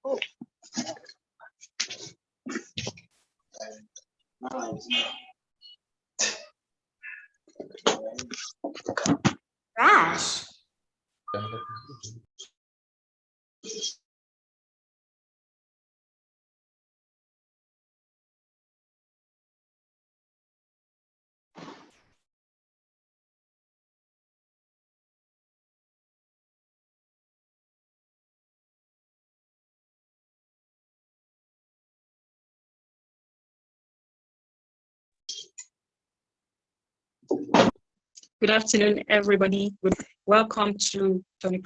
Oh. Crash. Good afternoon, everybody. Welcome to Tony.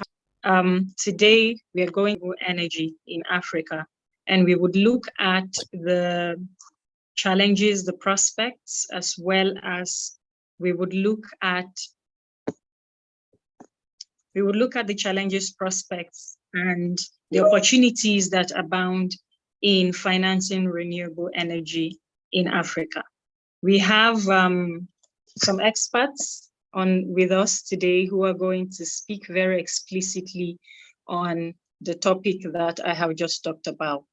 Today, we are going to energy in Africa, and we would look at the challenges, the prospects, as well as we would look at the challenges, prospects, and the opportunities that abound in financing renewable energy in Africa. We have some experts with us today who are going to speak very explicitly on the topic that I have just talked about.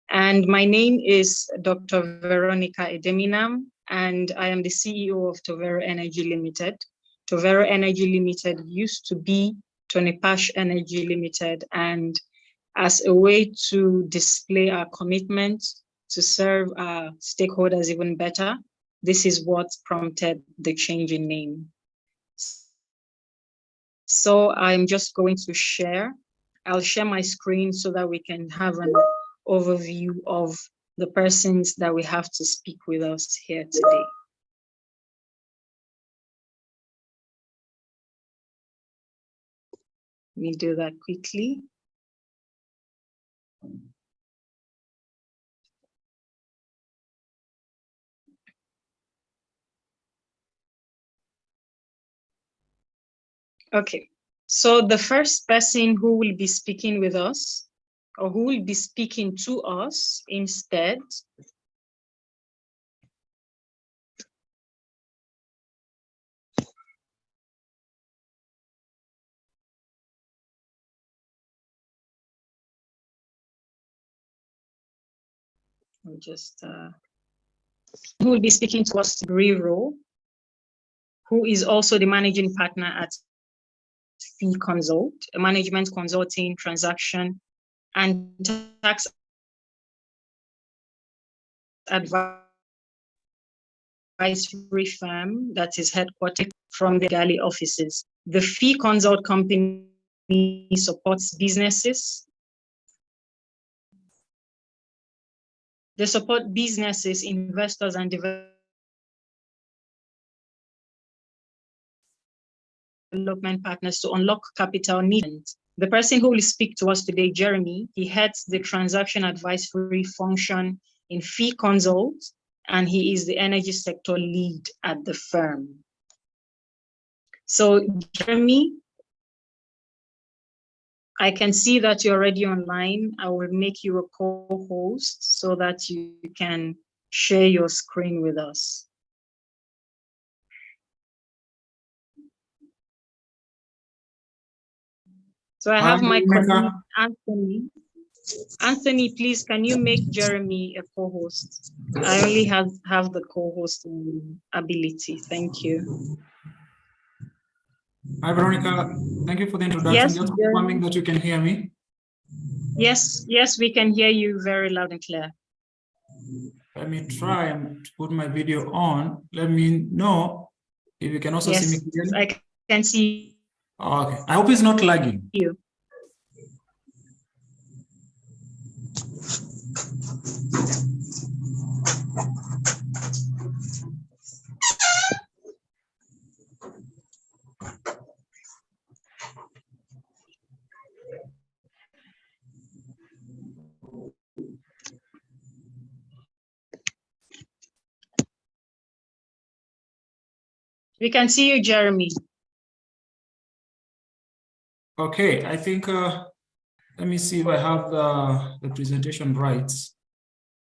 And my name is Dr. Veronica Edeminam, and I am the CEO of Tovero Energy Limited. Tovero Energy Limited used to be Tony Pash Energy Limited, and as a way to display our commitment to serve our stakeholders even better, this is what prompted the change in name. So I'm just going to share. I'll share my screen so that we can have an overview of the persons that we have to speak with us here today. Let me do that quickly. Okay, so the first person who will be speaking with us, or who will be speaking to us instead, who will be speaking to us, Riro, who is also the managing partner at Fee Consult, a management consulting, transaction, and tax advisory firm that is headquartered from the Gali offices. The Fee Consult company supports businesses. They support businesses, investors, and development partners to unlock capital needs. The person who will speak to us today, Jeremy, he heads the transaction advisory function in Fee Consult, and he is the energy sector lead at the firm. So Jeremy, I can see that you're already online. I will make you a co-host so that you can share your screen with us. So I have my colleague, Anthony. Anthony, please, can you make Jeremy a co-host? I only have the co-host ability. Thank you. Hi, Veronica. Thank you for the introduction. Yes, just confirming that you can hear me. Yes, we can hear you very loud and clear. Let me try and put my video on. Let me know if you can also see me clearly. I can see. Okay. I hope it's not lagging. You. We can see you, Jeremy. Okay, I think, let me see if I have the presentation right.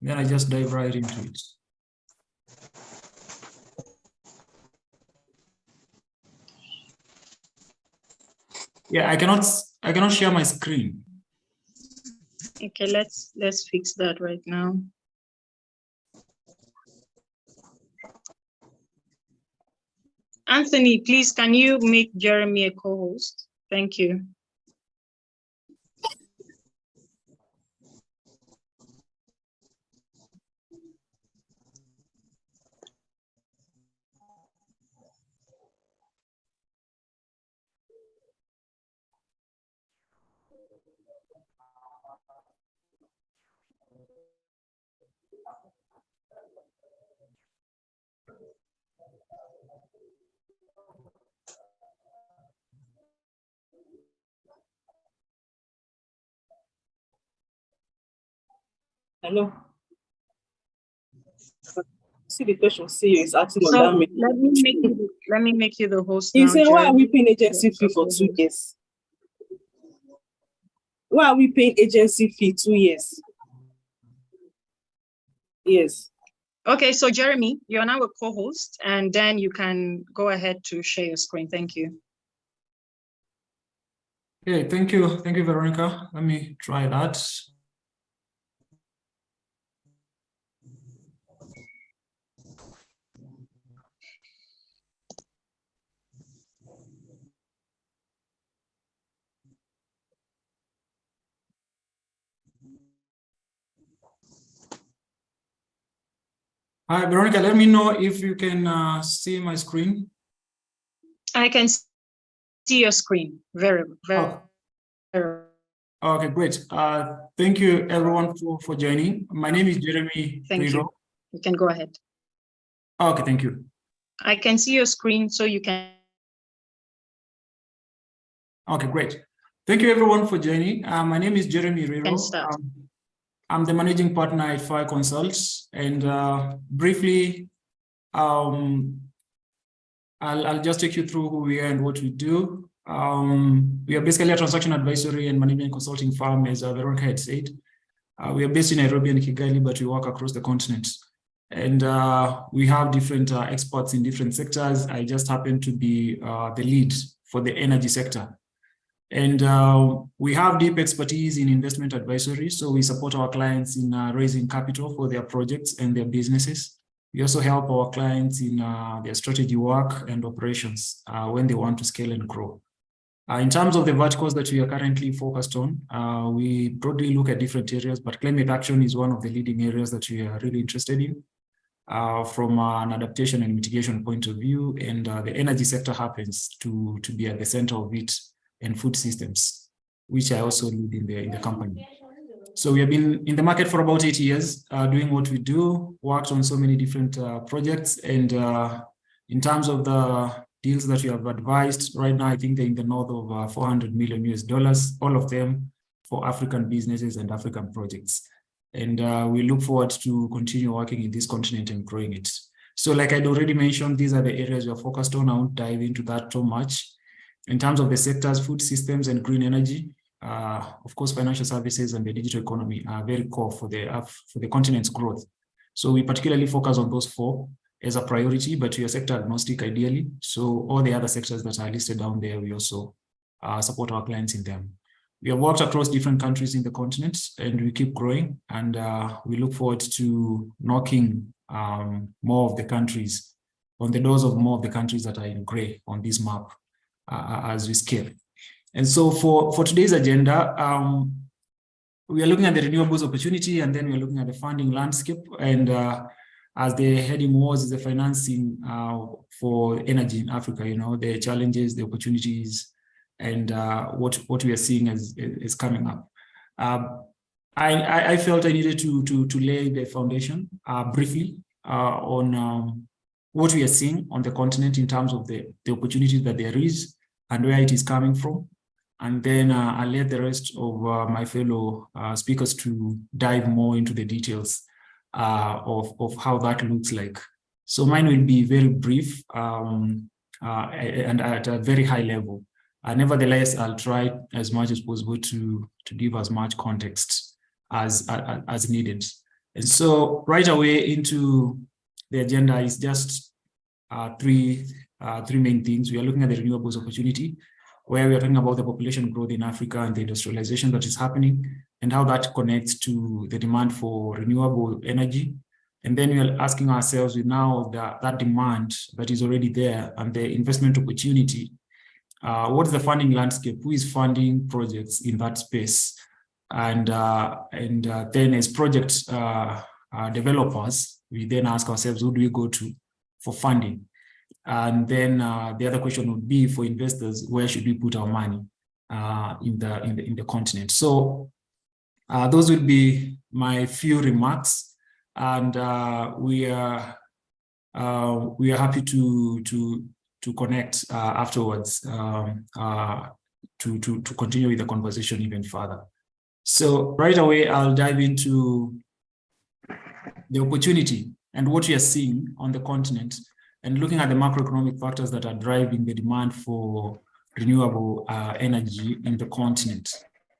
Then I just dive right into it. Yeah, I cannot share my screen. Okay, let's fix that right now. Anthony, please, can you make Jeremy a co-host? Thank you. Hello. See the question C is asking on So that. let me make you the host He now. said, why are we Jeremy. paying agency fee for 2 years? Why are we paying agency fee 2 years? Yes. Okay, so Jeremy, you're now a co-host, and then you can go ahead to share your screen. Thank you. Okay, thank you, Veronica. Let me try that. Hi, Veronica, let me know if you can see my screen. I can see your screen. Very. Okay, great. Thank you everyone for joining. My name is Jeremy. Thank you. You can go ahead. Okay, thank you. I can see your screen, so you can. Okay, great. Thank you everyone for joining. My name is Jeremy Riro. Can start. I'm the managing partner at Fire Consults, and briefly, I'll just take you through who we are and what we do. We are basically a transaction advisory and management consulting firm, as Veronica had said. We are based in Nairobi and Kigali, but we work across the continent. And we have different experts in different sectors. I just happen to be the lead for the energy sector. And we have deep expertise in investment advisory. So we support our clients in raising capital for their projects and their businesses. We also help our clients in their strategy work and operations when they want to scale and grow. In terms of the verticals that we are currently focused on, we broadly look at different areas, but climate action is one of the leading areas that we are really interested in from an adaptation and mitigation point of view. And the energy sector happens to be at the center of it, and food systems, which I also lead in the company. So we have been in the market for about 8 years, doing what we do, worked on so many different projects. And in terms of the deals that we have advised right now, I think they're in the north of $400 million US, all of them for African businesses and African projects. And we look forward to continue working in this continent and growing it. So like I'd already mentioned, these are the areas we are focused on. I won't dive into that too much. In terms of the sectors, food systems and green energy, of course, financial services and the digital economy are very core for the continent's growth. So we particularly focus on those four as a priority, but we are sector agnostic ideally. So all the other sectors that are listed down there, we also support our clients in them. We have worked across different countries in the continent, and we keep growing, and we look forward to knocking more of the countries, on the doors of more of the countries that are in gray on this map as we scale. And so for today's agenda, we are looking at the renewables opportunity, and then we're looking at the funding landscape, and as the heading was the financing for energy in Africa, the challenges, the opportunities, and what we are seeing is coming up. I felt I needed to lay the foundation briefly on what we are seeing on the continent in terms of the opportunities that there is and where it is coming from. And then I'll let the rest of my fellow speakers to dive more into the details of how that looks like. So mine will be very brief and at a very high level. Nevertheless, I'll try as much as possible to give as much context as needed. And so right away into the agenda is just three main things. We are looking at the renewables opportunity. where we are talking about the population growth in Africa and the industrialization that is happening and how that connects to the demand for renewable energy. And then we are asking ourselves with now that demand that is already there and the investment opportunity, what is the funding landscape? Who is funding projects in that space? And then as project developers, we then ask ourselves, who do we go to for funding? And then the other question would be for investors, where should we put our money in the continent? So those would be my few remarks, and we are happy to connect afterwards to continue with the conversation even further. So right away, I'll dive into the opportunity and what we are seeing on the continent, and looking at the macroeconomic factors that are driving the demand for renewable energy in the continent.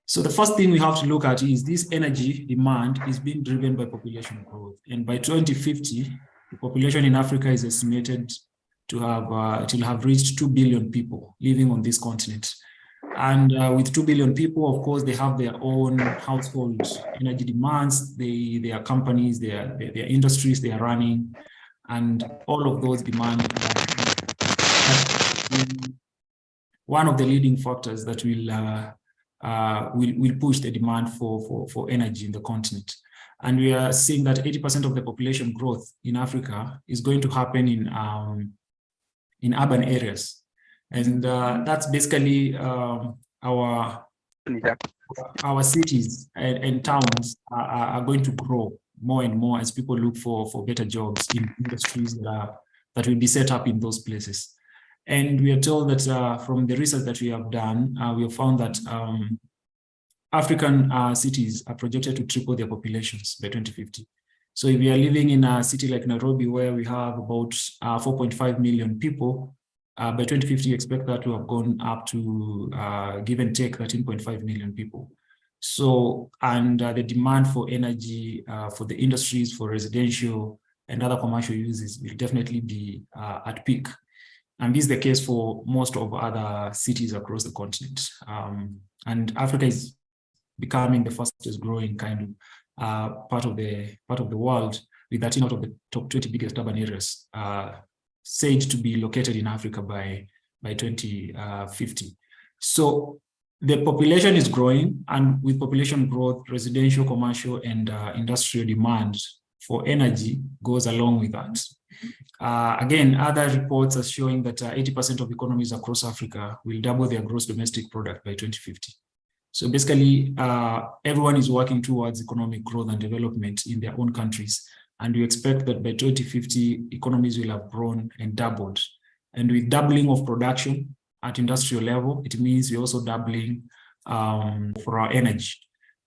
So the first thing we have to look at is this energy demand is being driven by population growth. And by 2050, the population in Africa is estimated to have, it will have reached 2 billion people living on this continent. And with 2 billion people, of course, they have their own household energy demands. Their companies, their industries they are running, and all of those demand one of the leading factors that will push the demand for energy in the continent. And we are seeing that 80% of the population growth in Africa is going to happen in urban areas. And that's basically our cities and towns are going to grow more and more as people look for better jobs in industries that will be set up in those places. And we are told that from the research that we have done, we have found that African cities are projected to triple their populations by 2050. So if we are living in a city like Nairobi, where we have about 4.5 million people, by 2050, expect that to have gone up to give and take 13.5 million people. So, and the demand for energy for the industries, for residential and other commercial uses will definitely be at peak. And this is the case for most of other cities across the continent. And Africa is becoming the fastest growing kind of part of the world, with 13 out of the top 20 biggest urban areas said to be located in Africa by 2050. So the population is growing, and with population growth, residential, commercial, and industrial demand for energy goes along with that. Again, other reports are showing that 80% of economies across Africa will double their gross domestic product by 2050. So basically, everyone is working towards economic growth and development in their own countries. And we expect that by 2050, economies will have grown and doubled. And with doubling of production at industrial level, it means we're also doubling for our energy.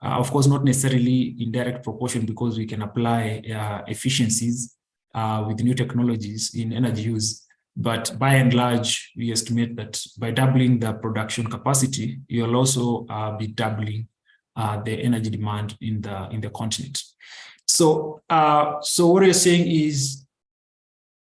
Of course, not necessarily in direct proportion, because we can apply efficiencies with new technologies in energy use. But by and large, we estimate that by doubling the production capacity, you'll also be doubling the energy demand in the continent. So what you're saying is,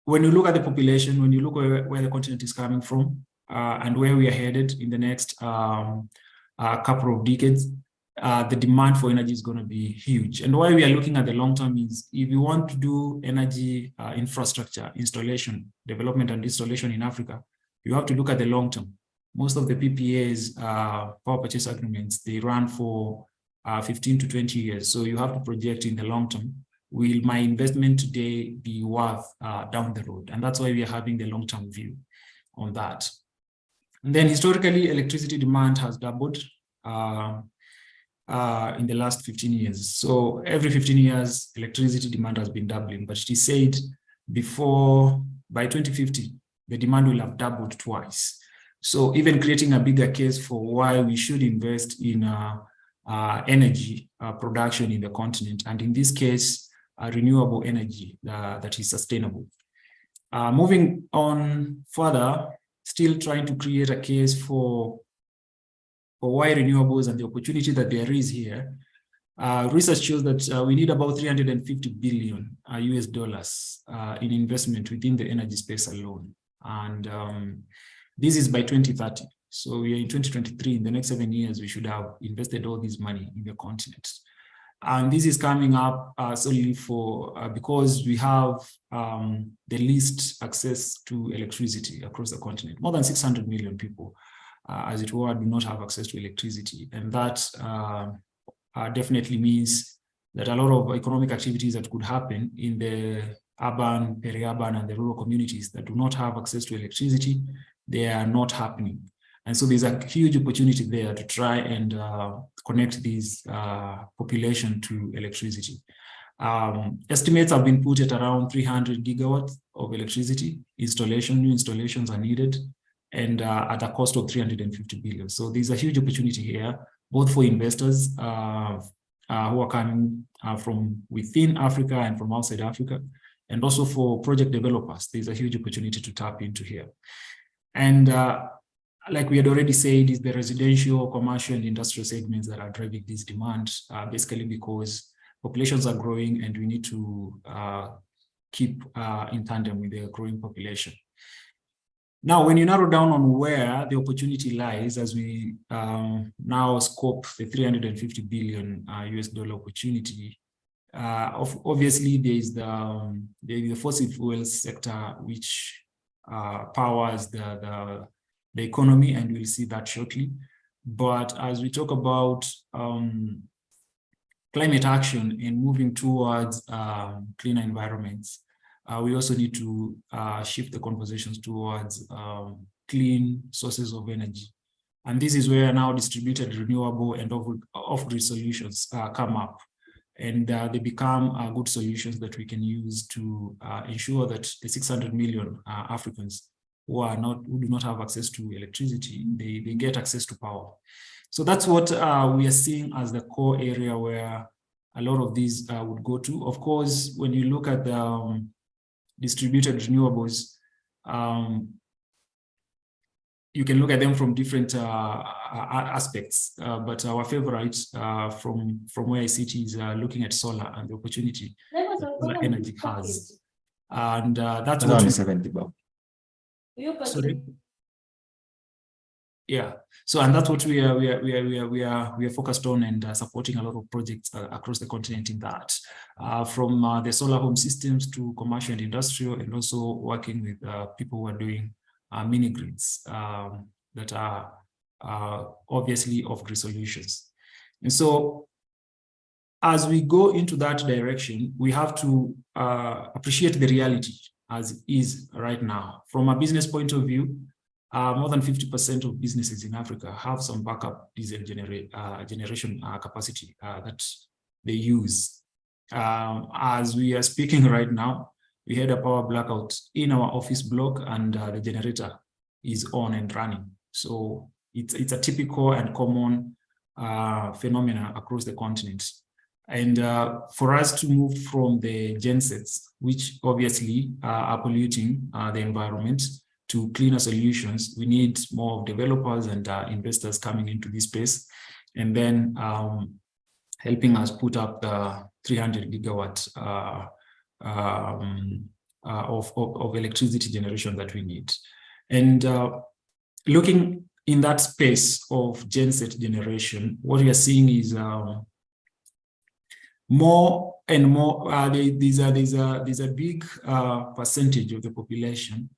when you look at the population, when you look where the continent is coming from, and where we are headed in the next couple of decades, the demand for energy is going to be huge. And why we are looking at the long term is, if you want to do energy infrastructure installation, development and installation in Africa, you have to look at the long term. Most of the PPAs, power purchase agreements, they run for 15 to 20 years. So you have to project in the long term. Will my investment today be worth down the road? And that's why we are having the long-term view on that. And then historically, electricity demand has doubled in the last 15 years. So every 15 years, electricity demand has been doubling, but it is said by 2050, the demand will have doubled twice. So even creating a bigger case for why we should invest in energy production in the continent, and in this case, renewable energy that is sustainable. Moving on further, still trying to create a case for why renewables and the opportunity that there is here. Research shows that we need about 350 billion US dollars in investment within the energy space alone. And this is by 2030. So we are in 2023, in the next 7 years, we should have invested all this money in the continent. And this is coming up solely for because we have the least access to electricity across the continent. More than 600 million people, as it were, do not have access to electricity. And that definitely means that a lot of economic activities that could happen in the urban, peri-urban, and the rural communities that do not have access to electricity, they are not happening. And so there's a huge opportunity there to try and connect these population to electricity. Estimates have been put at around 300 gigawatts of electricity installation. New installations are needed, and at a cost of 350 billion. So there's a huge opportunity here, both for investors who are coming from within Africa and from outside Africa, and also for project developers. There's a huge opportunity to tap into here. And like we had already said, is the residential, commercial, and industrial segments that are driving this demand, basically because populations are growing and we need to keep in tandem with the growing population. Now, when you narrow down on where the opportunity lies, as we now scope the 350 billion US dollar opportunity, obviously there is the fossil fuels sector, which powers the economy, and we'll see that shortly. But as we talk about climate action and moving towards cleaner environments, we also need to shift the conversations towards clean sources of energy. And this is where now distributed, renewable, and off-grid solutions come up. And they become good solutions that we can use to ensure that the 600 million Africans who do not have access to electricity, they get access to power. So that's what we are seeing as the core area where a lot of these would go to. Of course, when you look at the distributed renewables, you can look at them from different aspects, but our favorite from where I sit is looking at solar and the opportunity that solar energy has. And that's what 70, Bob. Sorry. Yeah. So, and that's what we are focused on and supporting a lot of projects across the continent in that, from the solar home systems to commercial and industrial, and also working with people who are doing mini grids that are obviously off-grid solutions. And so, as we go into that direction, we have to appreciate the reality as it is right now. From a business point of view, more than 50% of businesses in Africa have some backup diesel generation capacity that they use. As we are speaking right now, we had a power blackout in our office block, and the generator is on and running. So it's a typical and common phenomenon across the continent. And for us to move from the gensets, which obviously are polluting the environment, to cleaner solutions, we need more developers and investors coming into this space, and then helping us put up the 300 gigawatts of electricity generation that we need. And looking in that space of genset generation, what we are seeing is more and more, there's a big percentage of the population,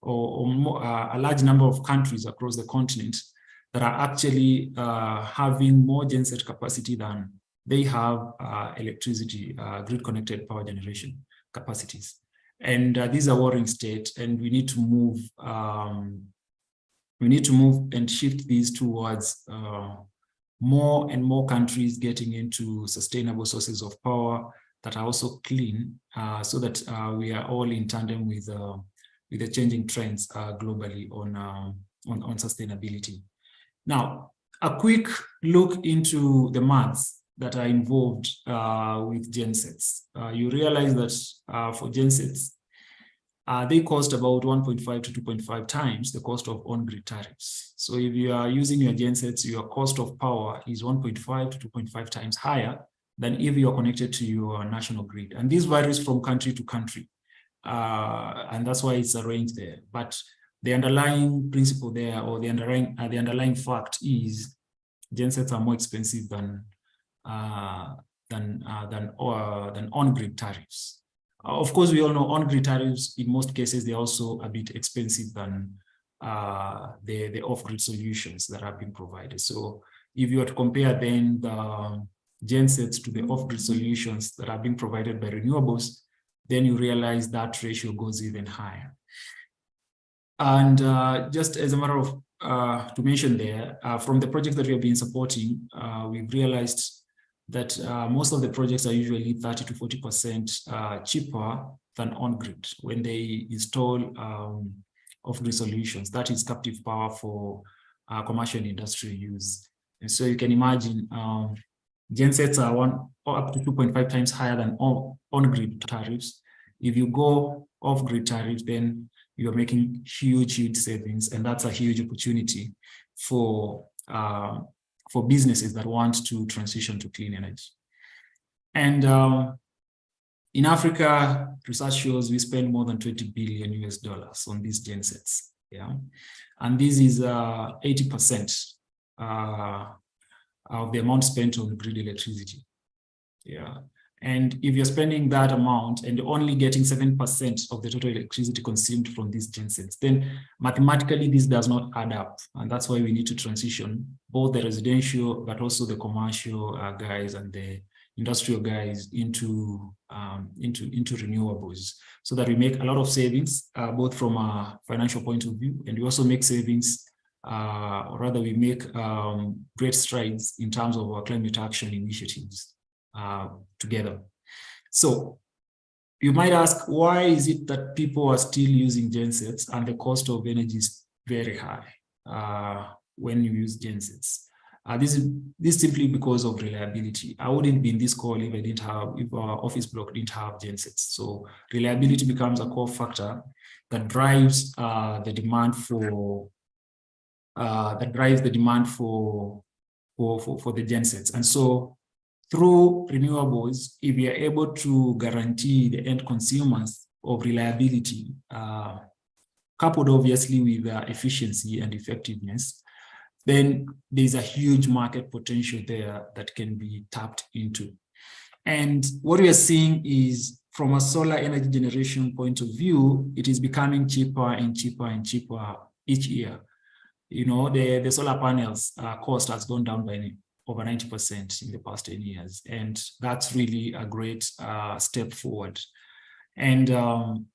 or more, a large number of countries across the continent that are actually having more genset capacity than they have electricity, grid-connected power generation capacities. And these are worrying state, and we need to move. We need to move and shift these towards more and more countries getting into sustainable sources of power that are also clean, so that we are all in tandem with the changing trends globally on sustainability. Now, a quick look into the maths that are involved with gensets. You realize that for gensets, they cost about 1.5 to 2.5 times the cost of on-grid tariffs. So if you are using your gensets, your cost of power is 1.5 to 2.5 times higher than if you are connected to your national grid. And this varies from country to country. And that's why it's arranged there. But the underlying principle there, or the underlying fact is gensets are more expensive than on-grid tariffs. Of course, we all know on-grid tariffs, in most cases, they're also a bit expensive than the off-grid solutions that have been provided. So if you were to compare then the gensets to the off-grid solutions that are being provided by renewables, then you realize that ratio goes even higher. And just as a matter of to mention there, from the projects that we have been supporting, we've realized that most of the projects are usually 30 to 40% cheaper than on-grid when they install off-grid solutions. That is captive power for commercial and industrial use. And so you can imagine gensets are up to 2.5 times higher than on-grid tariffs. If you go off-grid tariffs, then you're making huge savings, and that's a huge opportunity for businesses that want to transition to clean energy. And in Africa, research shows we spend more than $20 billion on these gensets. Yeah, and this is 80% of the amount spent on grid electricity. Yeah. And if you're spending that amount and only getting 7% of the total electricity consumed from these gensets, then mathematically this does not add up. And that's why we need to transition both the residential, but also the commercial guys and the industrial guys into renewables, so that we make a lot of savings, both from a financial point of view, and we also make savings, or rather we make great strides in terms of our climate action initiatives together. So you might ask, why is it that people are still using gensets and the cost of energy is very high when you use gensets? This is simply because of reliability. I wouldn't be in this call if our office block didn't have gensets. So reliability becomes a core factor that drives the demand for the gensets. And so through renewables, if we are able to guarantee the end consumers of reliability, coupled obviously with efficiency and effectiveness, then there's a huge market potential there that can be tapped into. And what we are seeing is, from a solar energy generation point of view, it is becoming cheaper and cheaper and cheaper each year. You know, the solar panels cost has gone down by over 90% in the past 10 years. And that's really a great step forward. And on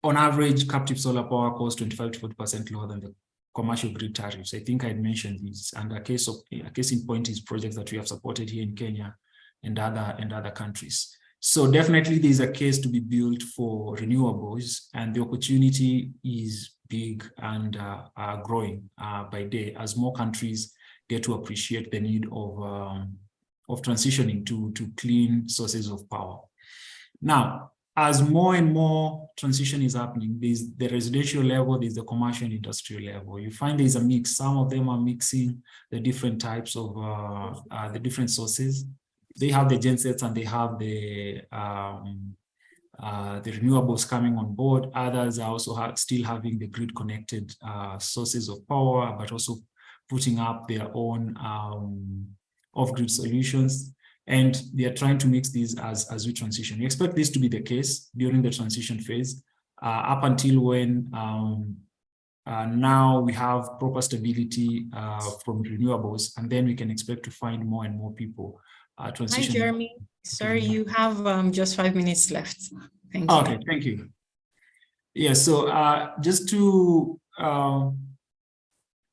average, captive solar power costs 25 to 40% lower than the commercial grid tariffs. I think I'd mentioned this. And a case in point is projects that we have supported here in Kenya and other countries. So definitely there's a case to be built for renewables, and the opportunity is big and growing by day as more countries get to appreciate the need of transitioning to clean sources of power. Now, as more and more transition is happening, there's the residential level, there's the commercial and industrial level. You find there's a mix. Some of them are mixing the different types of the different sources. They have the gensets and they have the renewables coming on board. Others are also still having the grid connected sources of power, but also putting up their own off-grid solutions. And they are trying to mix these as we transition. We expect this to be the case during the transition phase, up until when now we have proper stability from renewables, and then we can expect to find more and more people transitioning. Hi, Jeremy. Sorry, you have just 5 minutes left. Thank you. Okay, thank you. Yeah, so just to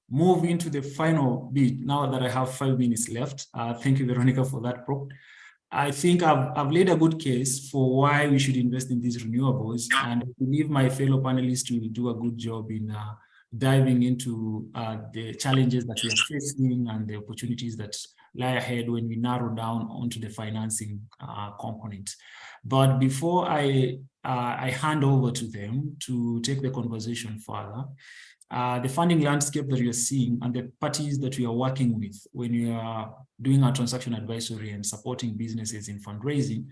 move into the final bit, now that I have 5 minutes left. Thank you, Veronica, for that prompt. I think I've laid a good case for why we should invest in these renewables, and I believe my fellow panelists will do a good job in diving into the challenges that we are facing and the opportunities that lie ahead when we narrow down onto the financing component. But before I hand over to them to take the conversation further, the funding landscape that we are seeing and the parties that we are working with when we are doing our transaction advisory and supporting businesses in fundraising,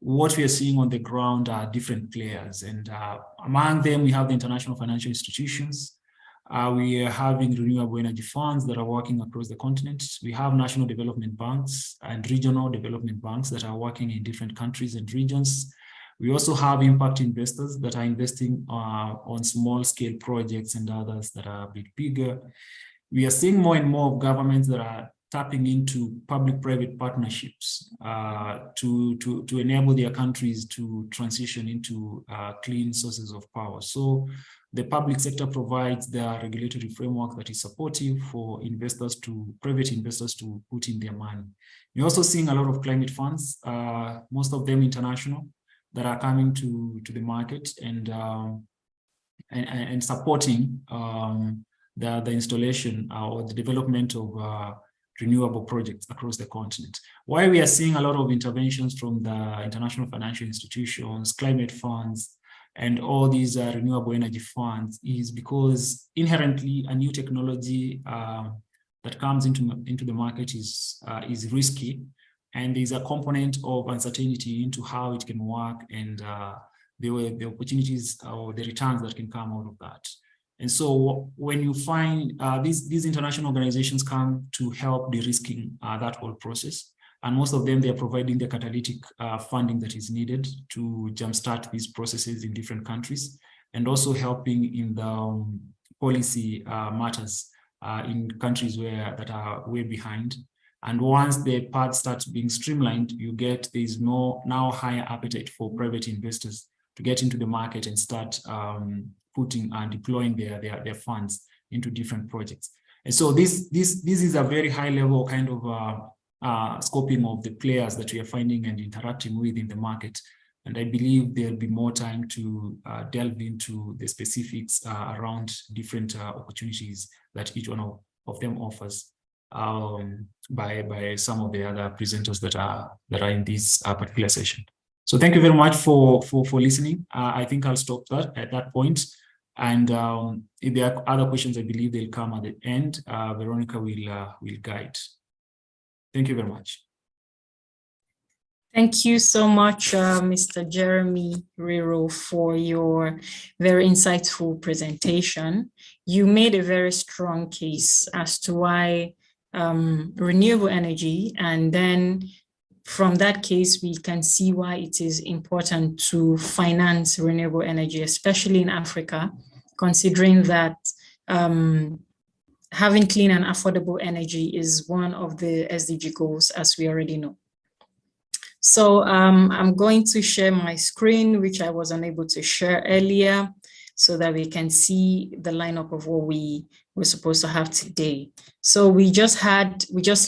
what we are seeing on the ground are different players. And among them, we have the international financial institutions. We are having renewable energy funds that are working across the continent. We have national development banks and regional development banks that are working in different countries and regions. We also have impact investors that are investing on small scale projects and others that are a bit bigger. We are seeing more and more of governments that are tapping into public-private partnerships to enable their countries to transition into clean sources of power. So the public sector provides the regulatory framework that is supportive for investors private investors to put in their money. We're also seeing a lot of climate funds, most of them international, that are coming to the market and supporting the installation or the development of renewable projects across the continent. Why we are seeing a lot of interventions from the international financial institutions, climate funds, and all these renewable energy funds is because inherently a new technology that comes into the market is risky, and there's a component of uncertainty into how it can work and the opportunities or the returns that can come out of that. And so when you find these international organizations come to help de-risking that whole process, and most of them, they are providing the catalytic funding that is needed to jumpstart these processes in different countries, and also helping in the policy matters in countries that are way behind. And once the path starts being streamlined, there's now higher appetite for private investors to get into the market and start putting and deploying their funds into different projects. And so this is a very high level kind of scoping of the players that we are finding and interacting with in the market. And I believe there'll be more time to delve into the specifics around different opportunities that each one of them offers by some of the other presenters that are in this particular session. So thank you very much for listening. I think I'll stop at that point. And if there are other questions, I believe they'll come at the end. Veronica will guide. Thank you very much. Thank you so much, Mr. Jeremy Riro, for your very insightful presentation. You made a very strong case as to why renewable energy, and then from that case, we can see why it is important to finance renewable energy, especially in Africa, considering that having clean and affordable energy is one of the SDG goals, as we already know. So I'm going to share my screen, which I was unable to share earlier, so that we can see the lineup of what we were supposed to have today. So we just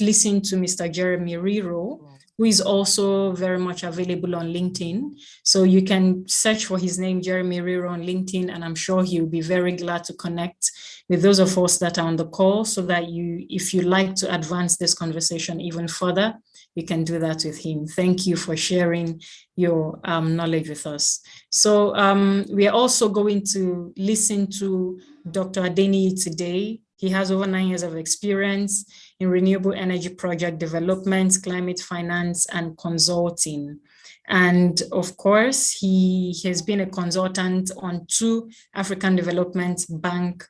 listened to Mr. Jeremy Riro, who is also very much available on LinkedIn. So you can search for his name, Jeremy Riro, on LinkedIn, and I'm sure he'll be very glad to connect with those of us that are on the call, so that if you like to advance this conversation even further, you can do that with him. Thank you for sharing your knowledge with us. So we are also going to listen to Dr. Adeniyi today. He has over 9 years of experience in renewable energy project development, climate finance, and consulting. And of course, he has been a consultant on 2 African Development Bank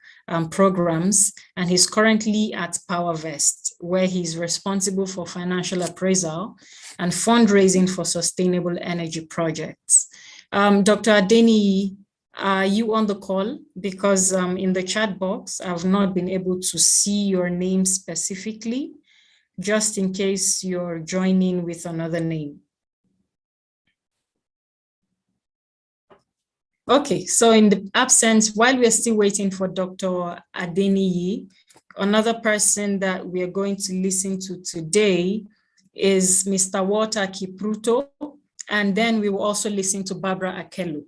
programs, and he's currently at PowerVest, where he's responsible for financial appraisal and fundraising for sustainable energy projects. Dr. Adeniyi, are you on the call? Because in the chat box, I've not been able to see your name specifically, just in case you're joining with another name. Okay, so in the absence, while we're still waiting for Dr. Adeniyi, another person that we are going to listen to today is Mr. Walter Kipruto, and then we will also listen to Barbara Akello.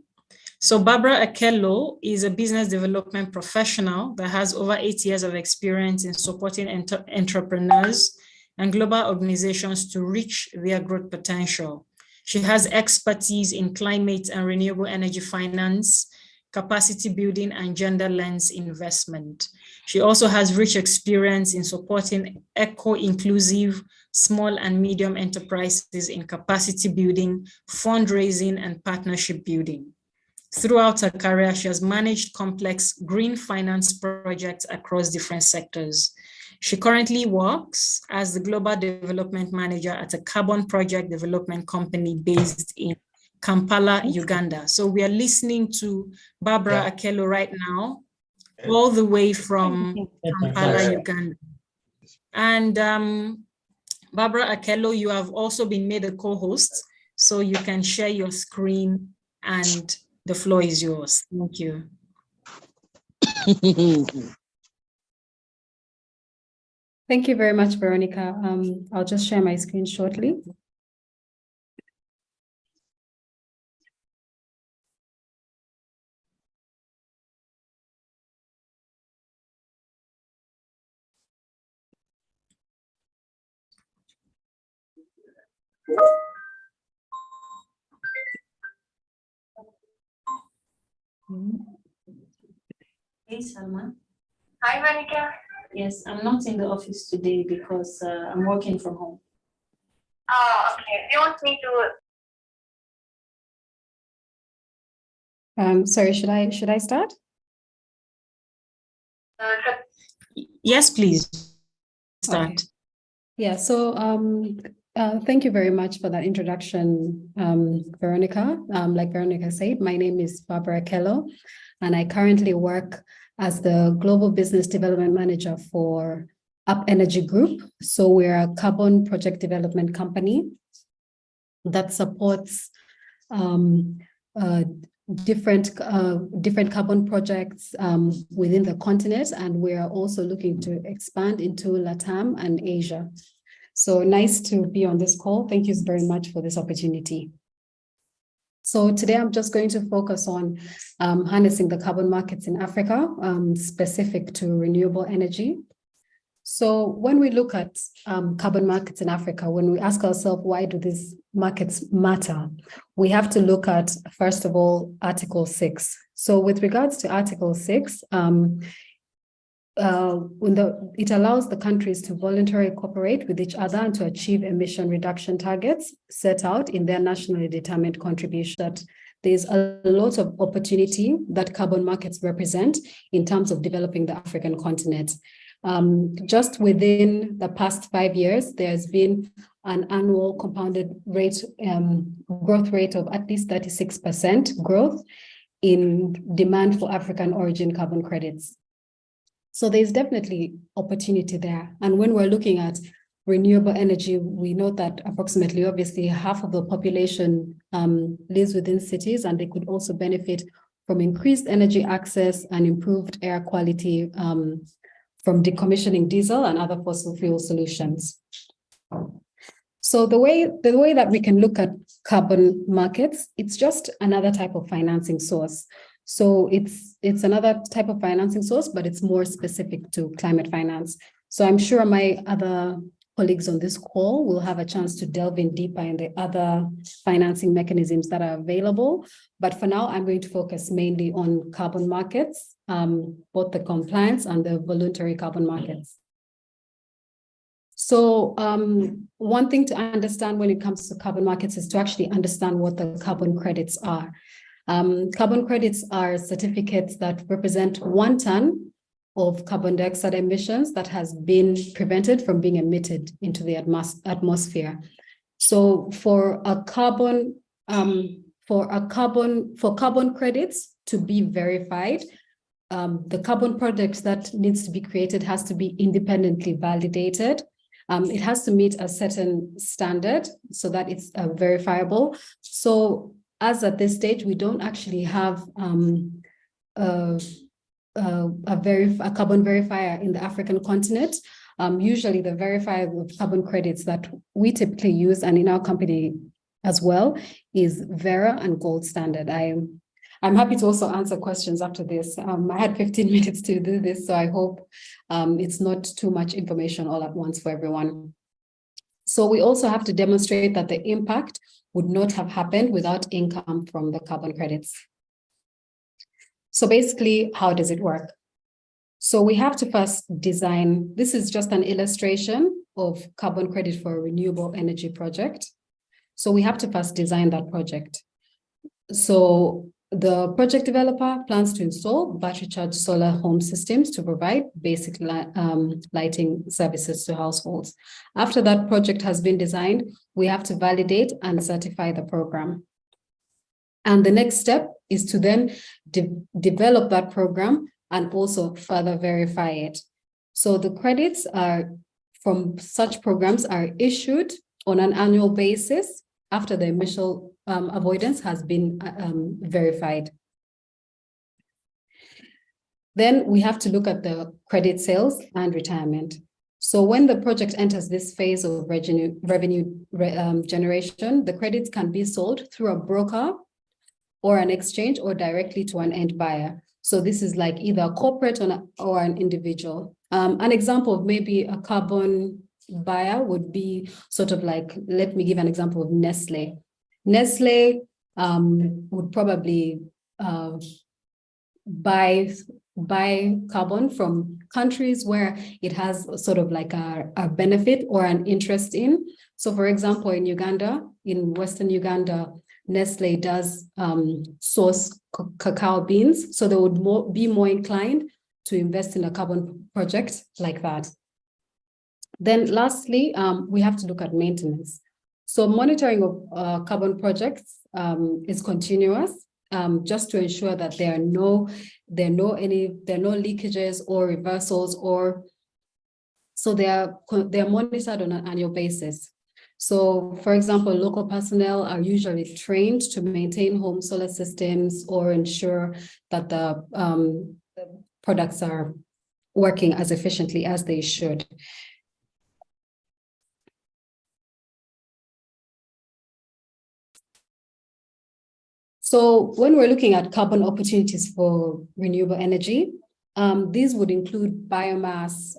So Barbara Akello is a business development professional that has over 8 years of experience in supporting entrepreneurs and global organizations to reach their growth potential. She has expertise in climate and renewable energy finance, capacity building, and gender lens investment. She also has rich experience in supporting eco-inclusive, small and medium enterprises in capacity building, fundraising, and partnership building. Throughout her career, she has managed complex green finance projects across different sectors. She currently works as the Global Development Manager at a carbon project development company based in Kampala, Uganda. So we are listening to Barbara Akello right now, all the way from Kampala, Uganda. And Barbara Akello, you have also been made a co-host, so you can share your screen and the floor is yours. Thank you. Thank you very much, Veronica. I'll just share my screen shortly. Hey, Salma. Hi, Veronica. Yes, I'm not in the office today because I'm working from home. Oh, okay. Do you want me to? Sorry, should I start? Yes, please. Start. Okay. Yeah, so thank you very much for that introduction, Veronica. Like Veronica said, my name is Barbara Akello, and I currently work as the Global Business Development Manager for Up Energy Group. So we're a carbon project development company that supports different carbon projects within the continent, and we are also looking to expand into LATAM and Asia. So nice to be on this call. Thank you very much for this opportunity. So today I'm just going to focus on harnessing the carbon markets in Africa, specific to renewable energy. So when we look at carbon markets in Africa, when we ask ourselves, why do these markets matter? We have to look at, first of all, Article 6. So with regards to Article 6, it allows the countries to voluntarily cooperate with each other and to achieve emission reduction targets set out in their nationally determined contribution. That there's a lot of opportunity that carbon markets represent in terms of developing the African continent. Just within the past 5 years, there's been an annual compounded rate growth rate of at least 36% growth in demand for African origin carbon credits. So there's definitely opportunity there. And when we're looking at renewable energy, we know that approximately, obviously, half of the population lives within cities, and they could also benefit from increased energy access and improved air quality from decommissioning diesel and other fossil fuel solutions. So the way that we can look at carbon markets, it's just another type of financing source. So it's another type of financing source, but it's more specific to climate finance. So I'm sure my other colleagues on this call will have a chance to delve in deeper in the other financing mechanisms that are available. But for now, I'm going to focus mainly on carbon markets, both the compliance and the voluntary carbon markets. So one thing to understand when it comes to carbon markets is to actually understand what the carbon credits are. Carbon credits are certificates that represent 1 ton of carbon dioxide emissions that has been prevented from being emitted into the atmosphere. So for carbon credits to be verified, the carbon project that needs to be created has to be independently validated. It has to meet a certain standard so that it's verifiable. So as at this stage, we don't actually have a carbon verifier in the African continent. Usually the verifier of carbon credits that we typically use, and in our company as well, is Vera and Gold Standard. I'm happy to also answer questions after this. I had 15 minutes to do this, so I hope it's not too much information all at once for everyone. So we also have to demonstrate that the impact would not have happened without income from the carbon credits. So basically, how does it work? So we have to first design, this is just an illustration of carbon credit for a renewable energy project. So we have to first design that project. So the project developer plans to install battery charged solar home systems to provide basic lighting services to households. After that project has been designed, we have to validate and certify the program. And the next step is to then develop that program and also further verify it. So the credits from such programs are issued on an annual basis after the emission avoidance has been verified. Then we have to look at the credit sales and retirement. So when the project enters this phase of revenue generation, the credits can be sold through a broker or an exchange or directly to an end buyer. So this is like either a corporate or an individual. An example of maybe a carbon buyer would be sort of like, let me give an example of Nestle. Nestle would probably buy carbon from countries where it has sort of like a benefit or an interest in. So for example, in Uganda, in Western Uganda, Nestle does source cacao beans. So they would be more inclined to invest in a carbon project like that. Then lastly, we have to look at maintenance. So monitoring of carbon projects is continuous, just to ensure that there are no leakages or reversals, or so they are monitored on an annual basis. So for example, local personnel are usually trained to maintain home solar systems or ensure that the products are working as efficiently as they should. So when we're looking at carbon opportunities for renewable energy, these would include biomass,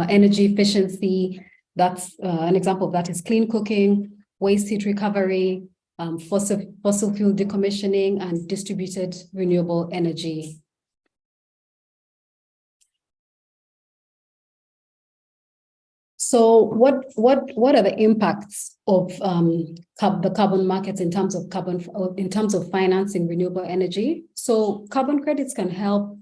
energy efficiency. That's an example of that is clean cooking, waste heat recovery, fossil fuel decommissioning, and distributed renewable energy. So what are the impacts of the carbon markets in terms of financing renewable energy? So carbon credits can help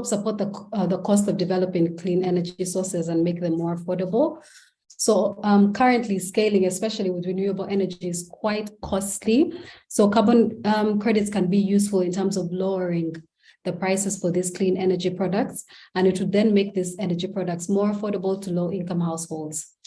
support the cost of developing clean energy sources and make them more affordable. So currently scaling, especially with renewable energy, is quite costly. So carbon credits can be useful in terms of lowering the prices for these clean energy products, and it would then make these energy products more affordable to low-income households.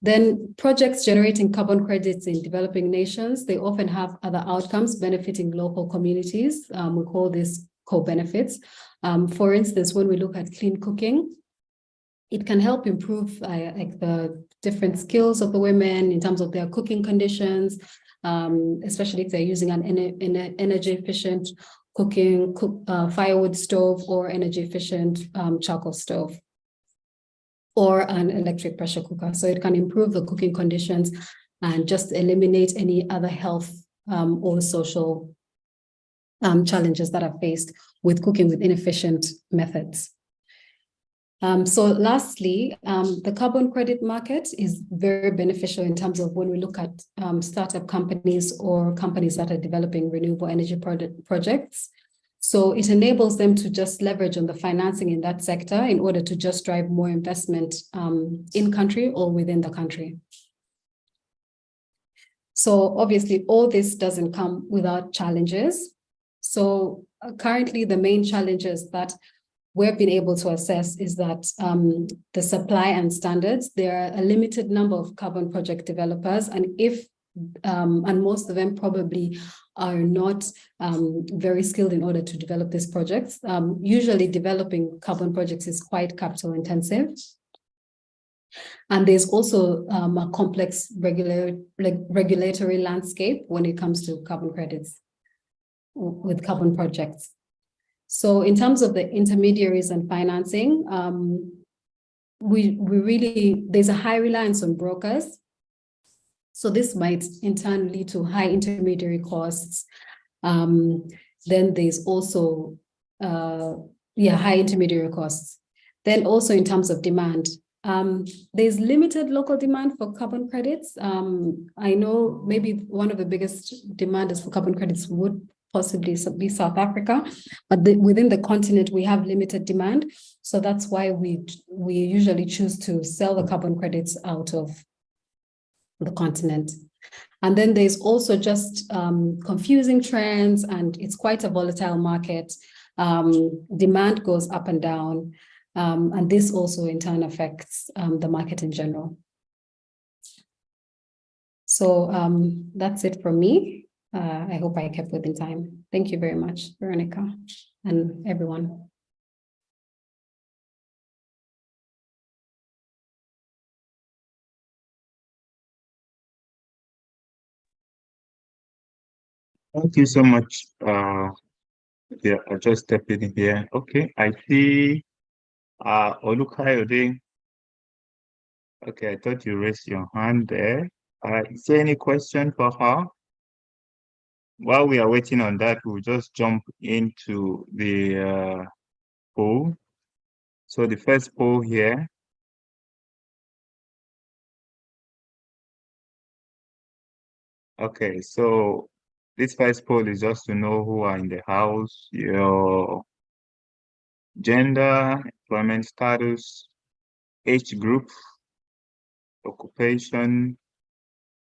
Then projects generating carbon credits in developing nations, they often have other outcomes benefiting local communities. We call this co-benefits. For instance, when we look at clean cooking, it can help improve like the different skills of the women in terms of their cooking conditions, especially if they're using an energy efficient firewood stove or energy efficient charcoal stove or an electric pressure cooker. So it can improve the cooking conditions and just eliminate any other health or social challenges that are faced with cooking with inefficient methods. So lastly, the carbon credit market is very beneficial in terms of when we look at startup companies or companies that are developing renewable energy projects. So it enables them to just leverage on the financing in that sector in order to just drive more investment in country or within the country. So obviously all this doesn't come without challenges. So currently the main challenges that we've been able to assess is that the supply and standards, there are a limited number of carbon project developers, and most of them probably are not very skilled in order to develop these projects. Usually developing carbon projects is quite capital intensive. And there's also a complex regulatory landscape when it comes to carbon credits with carbon projects. So in terms of the intermediaries and financing, there's a high reliance on brokers. So this might in turn lead to high intermediary costs. Then there's also high intermediary costs. Then also in terms of demand, there's limited local demand for carbon credits. I know maybe one of the biggest demanders for carbon credits would possibly be South Africa, but within the continent, we have limited demand. So that's why we usually choose to sell the carbon credits out of the continent. And then there's also just confusing trends, and it's quite a volatile market. Demand goes up and down, and this also in turn affects the market in general. So that's it from me. I hope I kept within time. Thank you very much, Veronica, and everyone. Thank you so much. Yeah, I'll just step in here. Okay, I see Olukayode. Okay, I thought you raised your hand there. Is there any question for her? While we are waiting on that, we'll just jump into the poll. So the first poll here. Okay, so this first poll is just to know who are in the house, your gender, employment status, age group, occupation,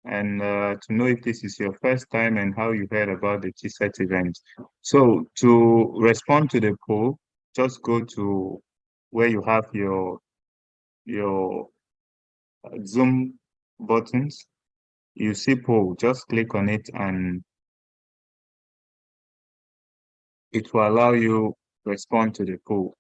and to know if this is your first time and how you heard about the GSET event. So to respond to the poll, just go to where you have your Zoom buttons. You see poll, just click on it and it will allow you to respond to the poll.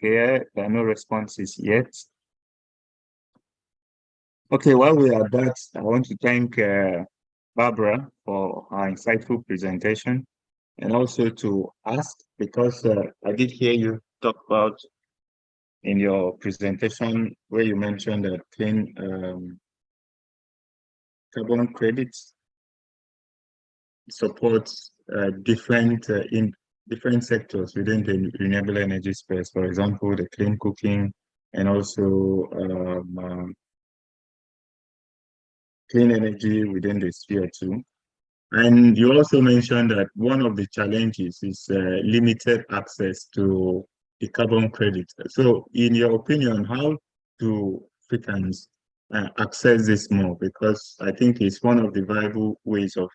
Okay, there are no responses yet. Okay, while we are at that, I want to thank Barbara for her insightful presentation, and also to ask, because I did hear you talk about in your presentation where you mentioned that clean carbon credits supports in different sectors within the renewable energy space. For example, the clean cooking and also clean energy within the sphere too. And you also mentioned that one of the challenges is limited access to the carbon credit. So in your opinion, how do Africans access this more? Because I think it's one of the viable ways of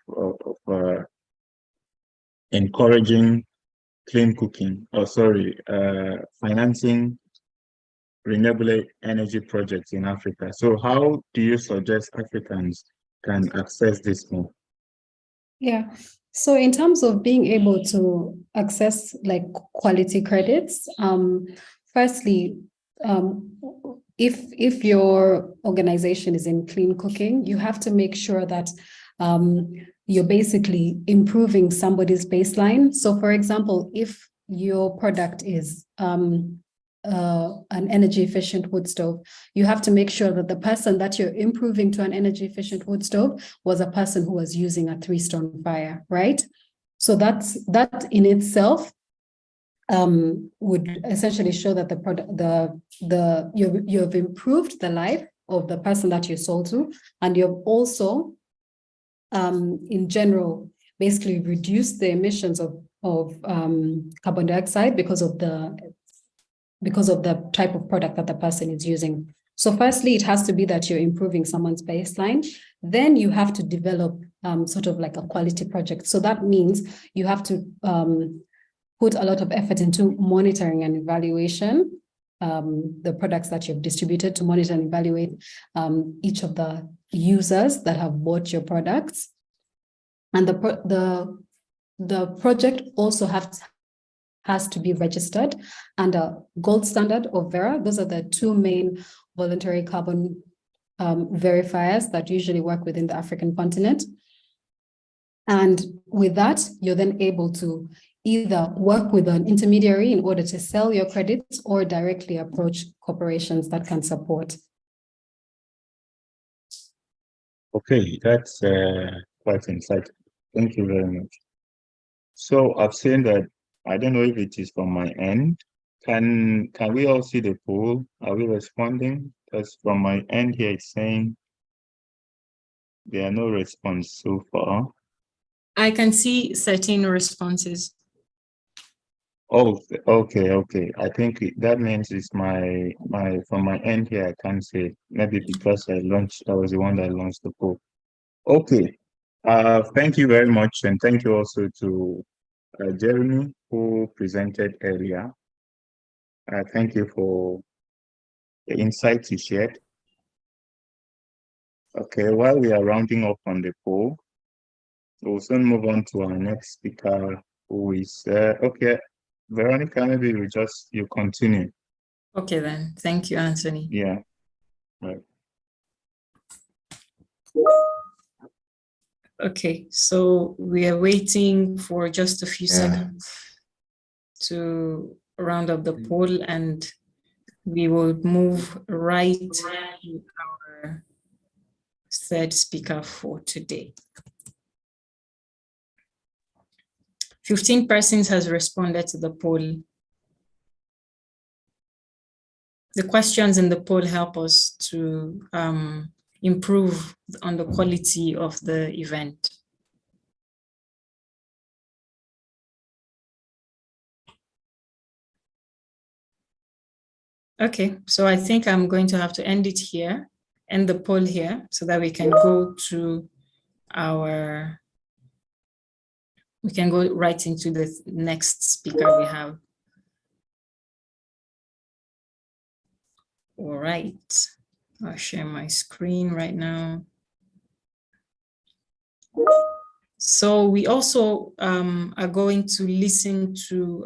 encouraging clean cooking, financing renewable energy projects in Africa. So how do you suggest Africans can access this more? Yeah. So in terms of being able to access like quality credits, firstly, if your organization is in clean cooking, you have to make sure that you're basically improving somebody's baseline. So for example, if your product is an energy efficient wood stove, you have to make sure that the person that you're improving to an energy efficient wood stove was a person who was using a 3-stone fire, right? So that in itself would essentially show that the product, you've improved the life of the person that you sold to, and you've also in general basically reduced the emissions of carbon dioxide because of the type of product that the person is using. So firstly, it has to be that you're improving someone's baseline. Then you have to develop sort of like a quality project. So that means you have to put a lot of effort into monitoring and evaluation the products that you've distributed, to monitor and evaluate each of the users that have bought your products. And the project also has to be registered under Gold Standard or Vera. Those are the two main voluntary carbon verifiers that usually work within the African continent. And with that, you're then able to either work with an intermediary in order to sell your credits or directly approach corporations that can support. Okay, that's quite insightful. Thank you very much. So I've seen that, I don't know if it is from my end. Can we all see the poll? Are we responding? Because from my end here, it's saying there are no response so far. I can see 13 responses. Oh, okay. I think that means it's my from my end here. I can't say, maybe because I was the one that launched the poll. Okay. Thank you very much, and thank you also to Jeremy, who presented earlier. Thank you for the insights you shared. Okay, while we are rounding up on the poll, we'll soon move on to our next speaker, who is okay. Veronica, maybe you continue. Okay, then. Thank you, Anthony. Yeah. Right. Okay, so we are waiting for just a few seconds to round up the poll, and we will move right to our third speaker for today. 15 persons has responded to the poll. The questions in the poll help us to improve on the quality of the event. Okay, so I think I'm going to have to end it here, end the poll here, so that we can go right into the next speaker we have. All right, I'll share my screen right now. So we also are going to listen to,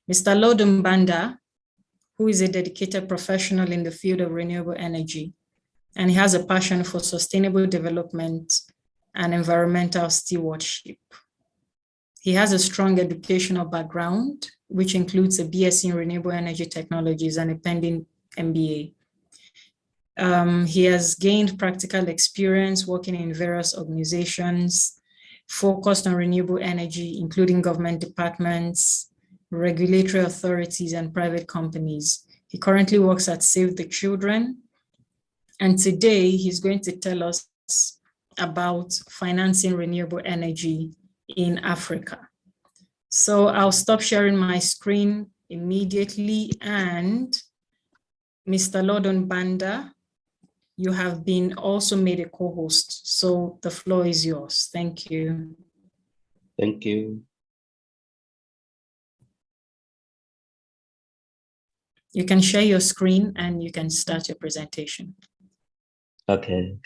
Mr. Lodum Banda, who is a dedicated professional in the field of renewable energy, and he has a passion for sustainable development and environmental stewardship. He has a strong educational background, which includes a BSc in Renewable Energy Technologies and a pending MBA. He has gained practical experience working in various organizations focused on renewable energy, including government departments, regulatory authorities, and private companies. He currently works at Save the Children, and today he's going to tell us about financing renewable energy in Africa. So I'll stop sharing my screen immediately, and Mr. Lodum Banda, you have been also made a co-host, so the floor is yours. Thank you. Thank you. You can share your screen and you can start your presentation. Okay.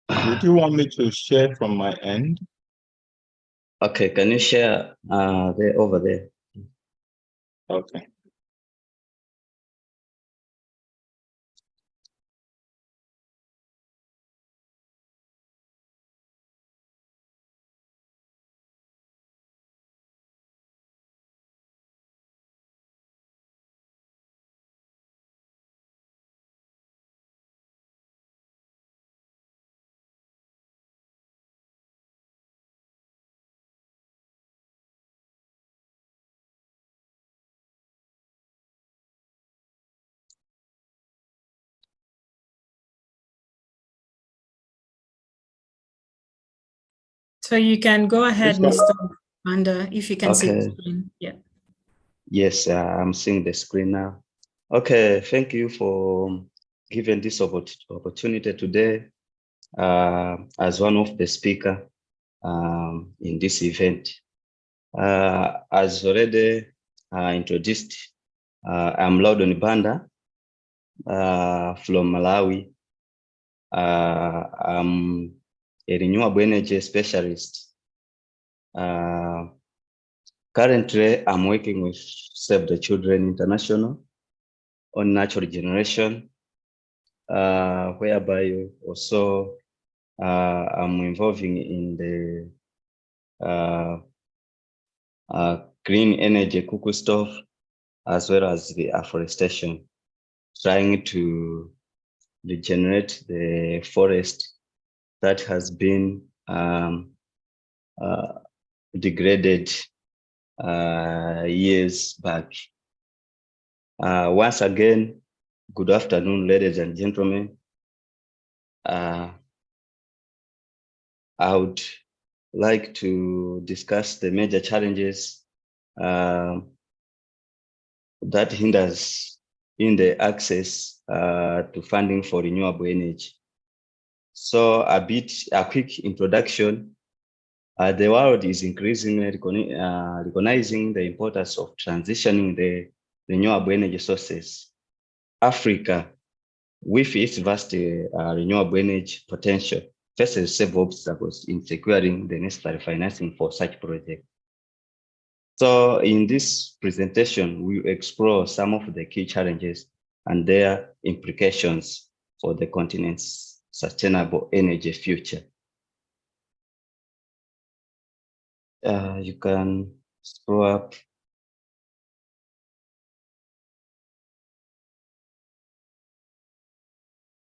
Would you want me to share from my end? Okay, can you share over there? Okay. So you can go ahead, Mr. Banda, if you can see the Okay. screen. Yeah. Yes, I'm seeing the screen now. Okay, thank you for giving this opportunity today as one of the speakers in this event. As already introduced, I'm Laudon Banda from Malawi. I'm a renewable energy specialist. Currently, I'm working with Save the Children International on natural generation, whereby also I'm involving in the green energy cuckoo stove, as well as the afforestation, trying to regenerate the forest that has been degraded years back. Once again, good afternoon, ladies and gentlemen. I would like to discuss the major challenges that hinders in the access to funding for renewable energy. So a quick introduction. The world is increasingly recognizing the importance of transitioning the renewable energy sources. Africa, with its vast renewable energy potential, faces several obstacles in securing the necessary financing for such projects. So in this presentation, we explore some of the key challenges and their implications for the continent's sustainable energy future. You can scroll up.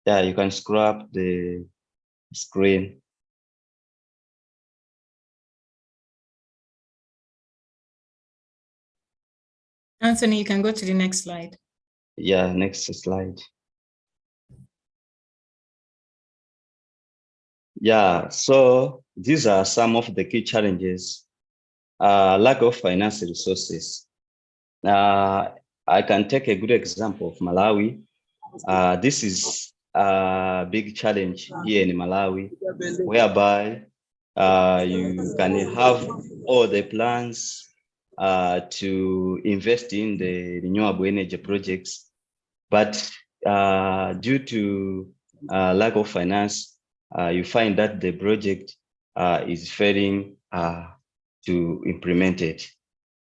Yeah, you can scroll up the screen. Anthony, you can go to the next slide. Yeah, next slide. Yeah, so these are some of the key challenges. Lack of financial resources. I can take a good example of Malawi. This is a big challenge here in Malawi, whereby you can have all the plans to invest in the renewable energy projects, but due to lack of finance, you find that the project is failing to implement it.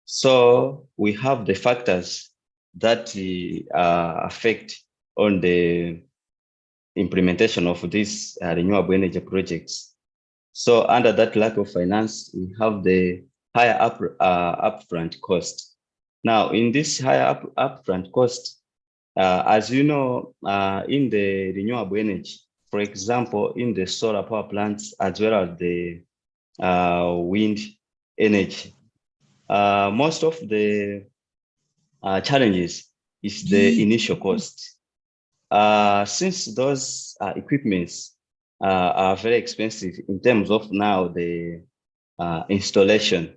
So we have the factors that affect on the implementation of these renewable energy projects. So under that lack of finance, we have the higher upfront cost. Now, in this higher upfront cost, as you know, in the renewable energy, for example, in the solar power plants, as well as the wind energy, most of the challenges is the initial cost. Since those equipments are very expensive in terms of now the installation,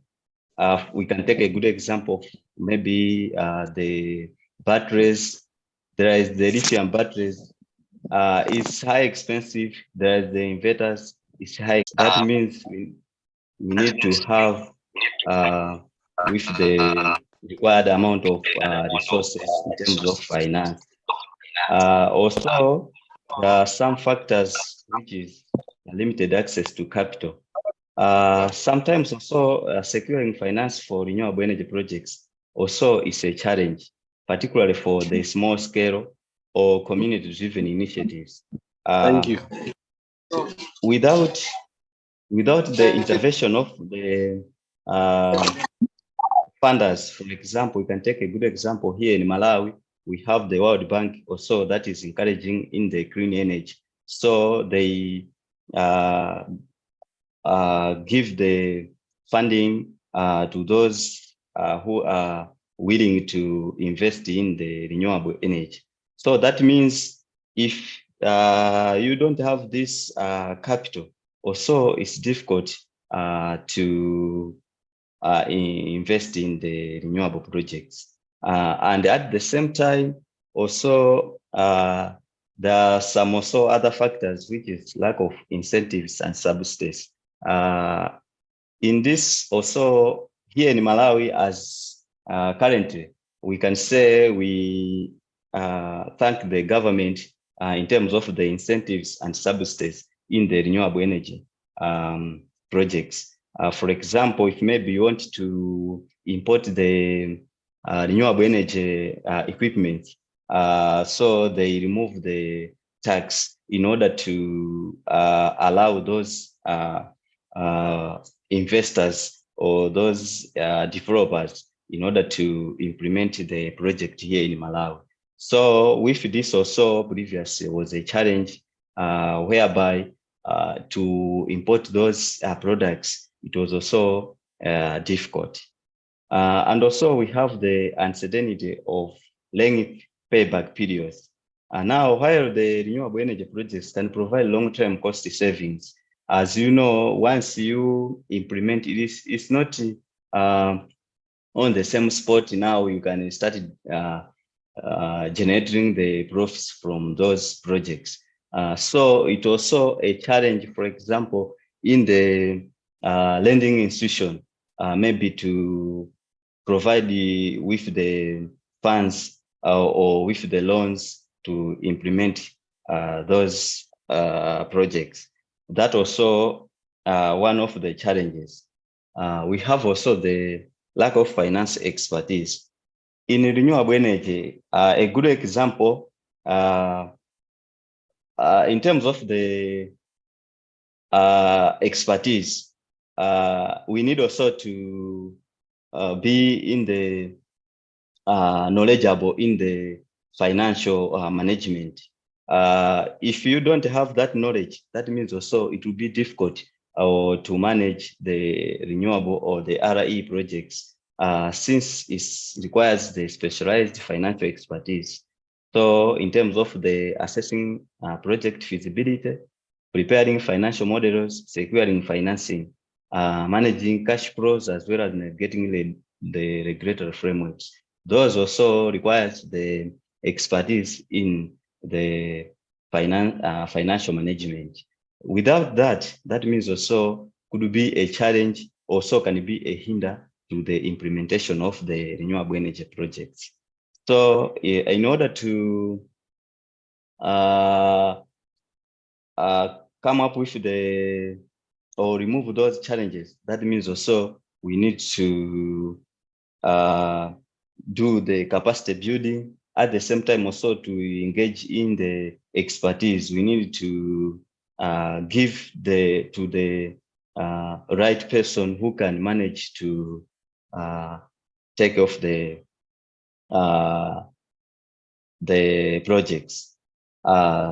we can take a good example of maybe the batteries. There is the lithium batteries. It's high expensive. There is the inverters. It's high. That means we need to have with the required amount of resources in terms of finance. Also, there are some factors which is limited access to capital. Sometimes also securing finance for renewable energy projects also is a challenge, particularly for the small scale or community-driven initiatives. Thank you. Without the intervention of the funders, for example, we can take a good example here in Malawi. We have the World Bank also that is encouraging in the clean energy. So they give the funding to those who are willing to invest in the renewable energy. So that means if you don't have this capital, also it's difficult to invest in the renewable projects. And at the same time, also there are some also other factors, which is lack of incentives and subsidies. In this also here in Malawi, as currently, we can say we thank the government in terms of the incentives and subsidies in the renewable energy projects. For example, if maybe you want to import the renewable energy equipment, so they remove the tax in order to allow those investors or those developers in order to implement the project here in Malawi. So with this also previously was a challenge whereby to import those products, it was also difficult. And also we have the uncertainty of length payback periods. Now, while the renewable energy projects can provide long-term cost savings, as you know, once you implement it, it's not on the same spot. Now you can start generating the profits from those projects. So it also a challenge, for example, in the lending institution, maybe to provide with the funds or with the loans to implement those projects. That also one of the challenges. We have also the lack of finance expertise. In renewable energy, a good example in terms of the expertise, we need also to be in the knowledgeable in the financial management. If you don't have that knowledge, that means also it will be difficult to manage the renewable or the RE projects, since it requires the specialized financial expertise. So in terms of the assessing project feasibility, preparing financial models, securing financing, managing cash flows, as well as navigating the regulatory frameworks. Those also requires the expertise in the financial management. Without that, that means also could be a challenge, also can be a hinder to the implementation of the renewable energy projects. So in order to come up with the or remove those challenges, that means also we need to do the capacity building. At the same time also to engage in the expertise, we need to give to the right person who can manage to take off the projects.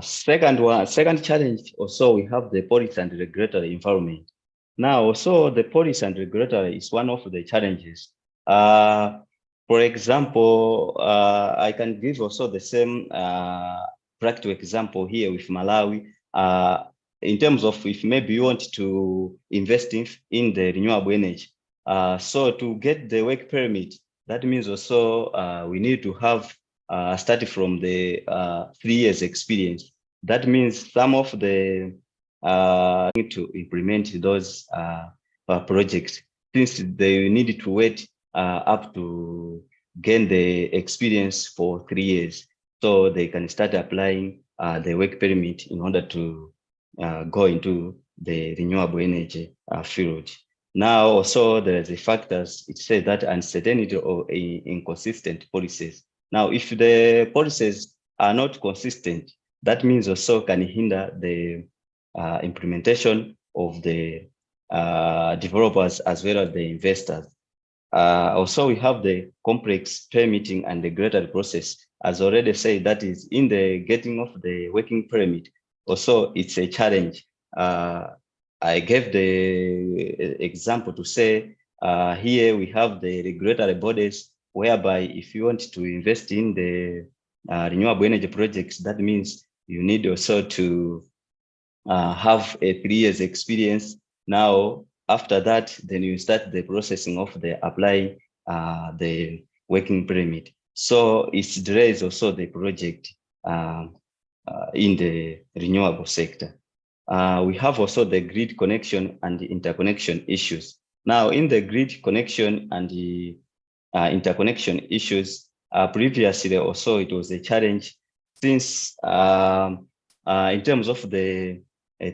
Second challenge also, we have the policy and regulatory environment. Now also the policy and regulatory is one of the challenges. For example, I can give also the same practical example here with Malawi. In terms of if maybe you want to invest in the renewable energy, so to get the work permit, that means also we need to have started from the 3 years experience. That means some of the need to implement those projects, since they need to wait up to gain the experience for 3 years, so they can start applying the work permit in order to go into the renewable energy field. Now also there's a factors, it says that uncertainty or inconsistent policies. Now, if the policies are not consistent, that means also can hinder the implementation of the developers as well as the investors. Also, we have the complex permitting and regulatory process. As already said, that is in the getting of the working permit. Also, it's a challenge. I gave the example to say here we have the regulatory bodies, whereby if you want to invest in the renewable energy projects, that means you need also to have a 3 years experience. Now, after that, then you start the processing of the applying the working permit. So it delays also the project in the renewable sector. We have also the grid connection and the interconnection issues. Now, in the grid connection and the interconnection issues, previously also it was a challenge since in terms of the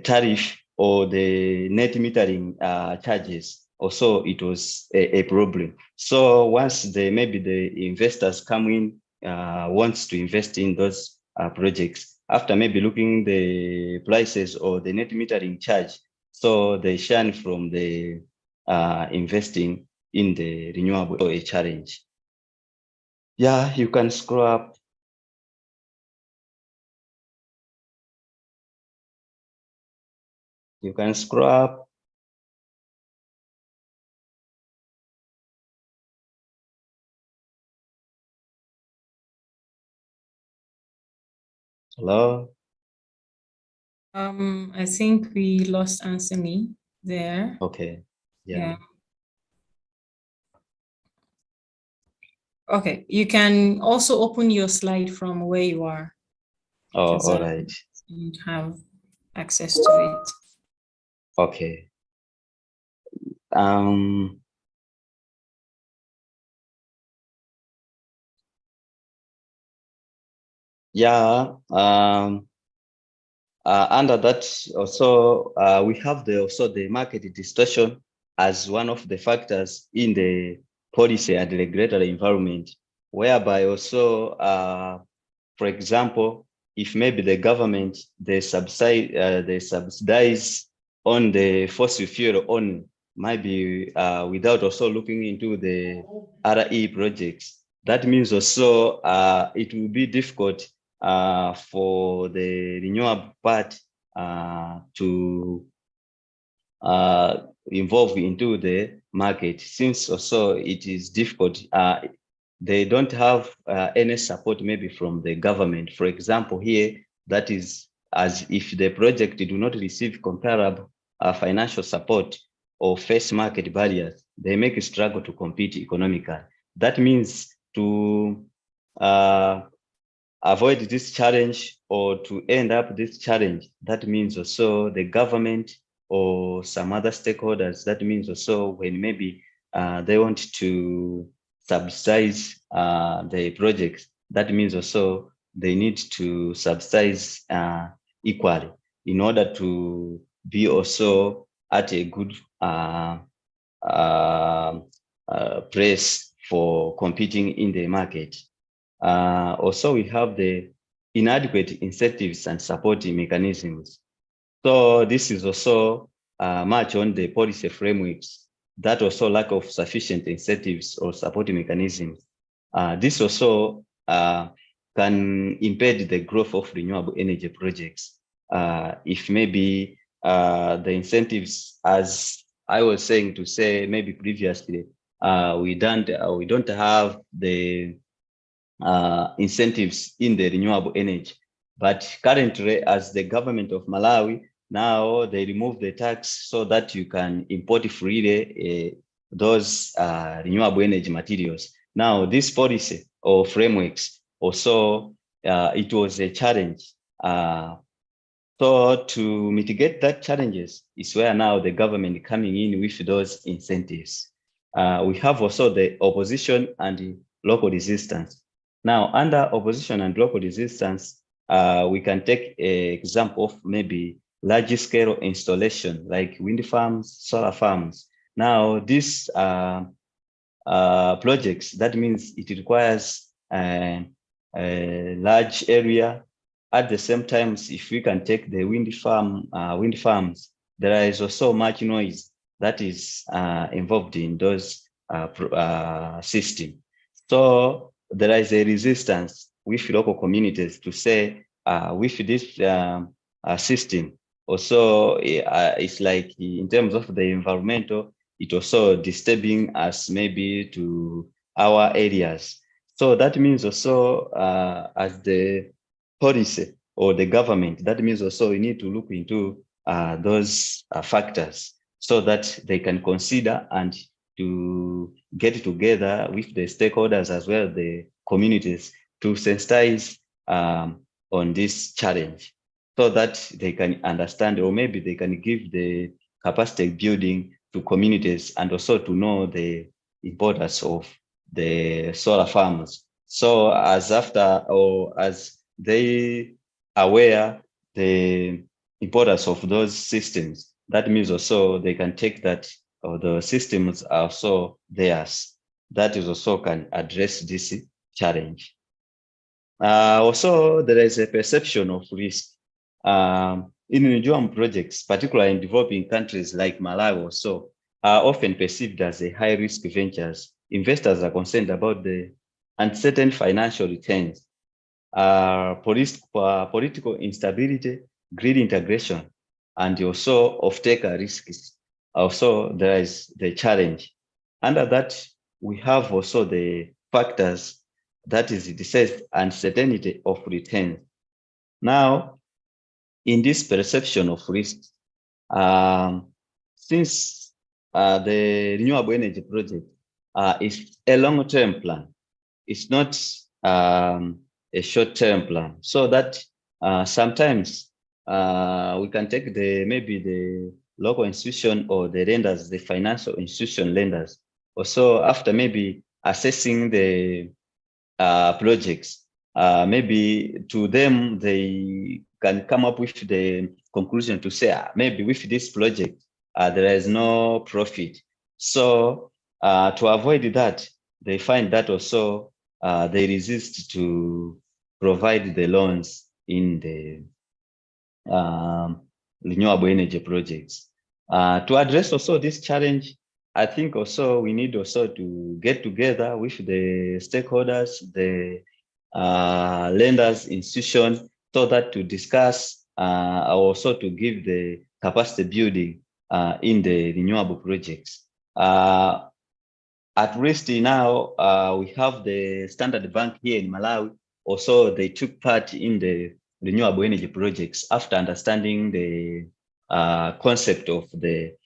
tariff or the net metering charges, also it was a problem. So once maybe the investors come in, wants to invest in those projects, after maybe looking the prices or the net metering charge, so they shun from the investing in the renewable, a challenge. Yeah, you can scroll up. You can scroll up. Hello. I think we lost Anthony there. Okay. Yeah. Okay, you can also open your slide from where you are. Oh, because all right. You have access to it. Okay. Yeah. Under that, also we have the market distortion as one of the factors in the policy and regulatory environment, whereby also, for example, if maybe the government they subsidize on the fossil fuel on maybe without also looking into the RE projects, that means also it will be difficult for the renewable part to involve into the market, since also it is difficult. They don't have any support maybe from the government. For example, here, that is as if the project do not receive comparable financial support or face market barriers, they make a struggle to compete economically. That means to avoid this challenge or to end up this challenge, that means also the government or some other stakeholders, that means also when maybe they want to subsidize the projects, that means also they need to subsidize equally in order to be also at a good place for competing in the market. Also, we have the inadequate incentives and supporting mechanisms. So this is also much on the policy frameworks, that also lack of sufficient incentives or supporting mechanisms. This also can impede the growth of renewable energy projects. If maybe the incentives, as I was saying to say maybe previously, we don't have the incentives in the renewable energy. But currently, as the government of Malawi, now they remove the tax so that you can import freely those renewable energy materials. Now, this policy or frameworks also, it was a challenge. So to mitigate that challenges is where now the government coming in with those incentives. We have also the opposition and the local resistance. Now, under opposition and local resistance, we can take an example of maybe large scale installation like wind farms, solar farms. Now, these projects, that means it requires a large area. At the same time, if we can take the wind farms, there is also much noise that is involved in those systems. So there is a resistance with local communities to say with this system, also it's like in terms of the environmental, it also disturbing us maybe to our areas. So that means also as the policy or the government, that means also we need to look into those factors so that they can consider and to get together with the stakeholders as well, the communities, to sensitize on this challenge so that they can understand, or maybe they can give the capacity building to communities and also to know the importance of the solar farms. So as they aware the importance of those systems, that means also they can take that the systems are also theirs. That is also can address this challenge. Also, there is a perception of risk. In renewable projects, particularly in developing countries like Malawi also, are often perceived as a high-risk ventures. Investors are concerned about the uncertain financial returns, political instability, grid integration, and also off-taker risks. Also, there is the challenge. Under that, we have also the factors that is it says uncertainty of return. Now, in this perception of risk, since the renewable energy project is a long-term plan, it's not a short-term plan. So that sometimes we can take maybe the local institution or the lenders, the financial institution lenders. Also, after maybe assessing the projects, maybe to them, they can come up with the conclusion to say, maybe with this project, there is no profit. So to avoid that, they find that also they resist to provide the loans in the renewable energy projects. To address also this challenge, I think also we need also to get together with the stakeholders, the lenders, institutions, so that to discuss also to give the capacity building in the renewable projects. At least now we have the Standard Bank here in Malawi. Also, they took part in the renewable energy projects after understanding the concept of the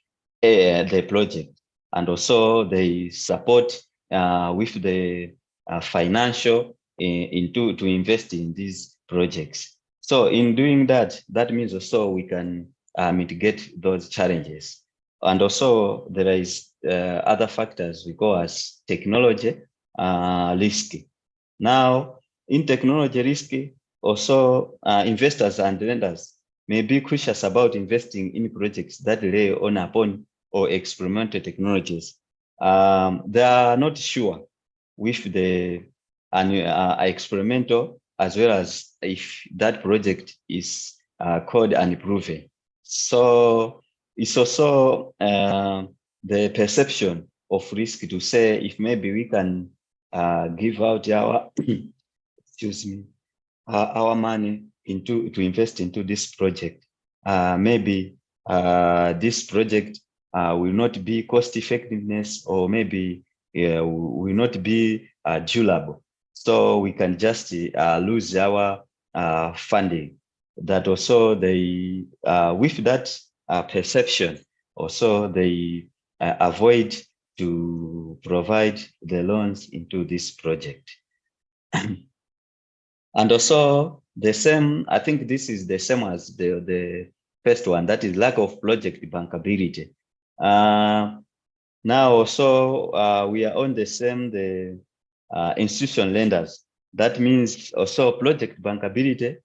project, and also they support with the financial to invest in these projects. So in doing that, that means also we can mitigate those challenges. And also there is other factors we call as technology risk. Now, in technology risk, also investors and lenders may be cautious about investing in projects that rely upon or experimental technologies. They are not sure with the experimental, as well as if that project is code unproven. So it's also the perception of risk to say if maybe we can give out our excuse me, our money to invest into this project. Maybe this project will not be cost effectiveness, or maybe will not be durable. So we can just lose our funding. That also they, with that perception, also they avoid to provide the loans into this project. And also the same, I think this is the same as the first one, that is lack of project bankability. Now also we are on the same, the institution lenders. That means also project bankability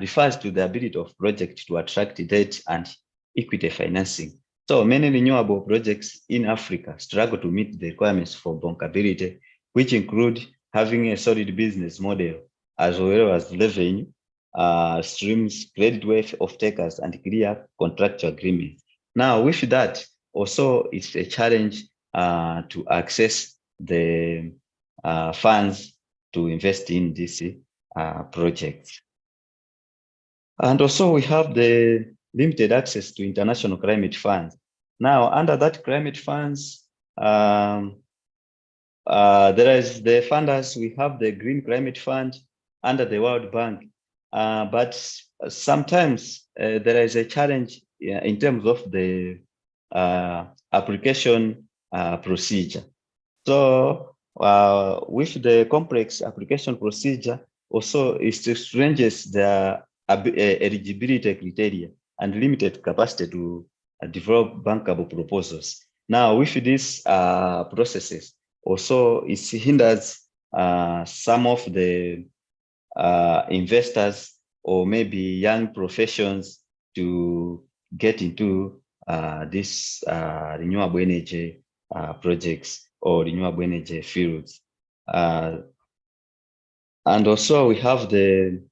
refers to the ability of project to attract debt and equity financing. So many renewable projects in Africa struggle to meet the requirements for bankability, which include having a solid business model, as well as revenue streams, credit worth of takers, and clear contractual agreements. Now, with that, also it's a challenge to access the funds to invest in this projects. And also we have the limited access to international climate funds. Now, under that climate funds, there is the funders. We have the Green Climate Fund under the World Bank, but sometimes there is a challenge in terms of the application procedure. So with the complex application procedure, also it stretches the eligibility criteria and limited capacity to develop bankable proposals. Now, with these processes, also it hinders some of the investors or maybe young professions to get into this renewable energy projects or renewable energy fields. And also we have the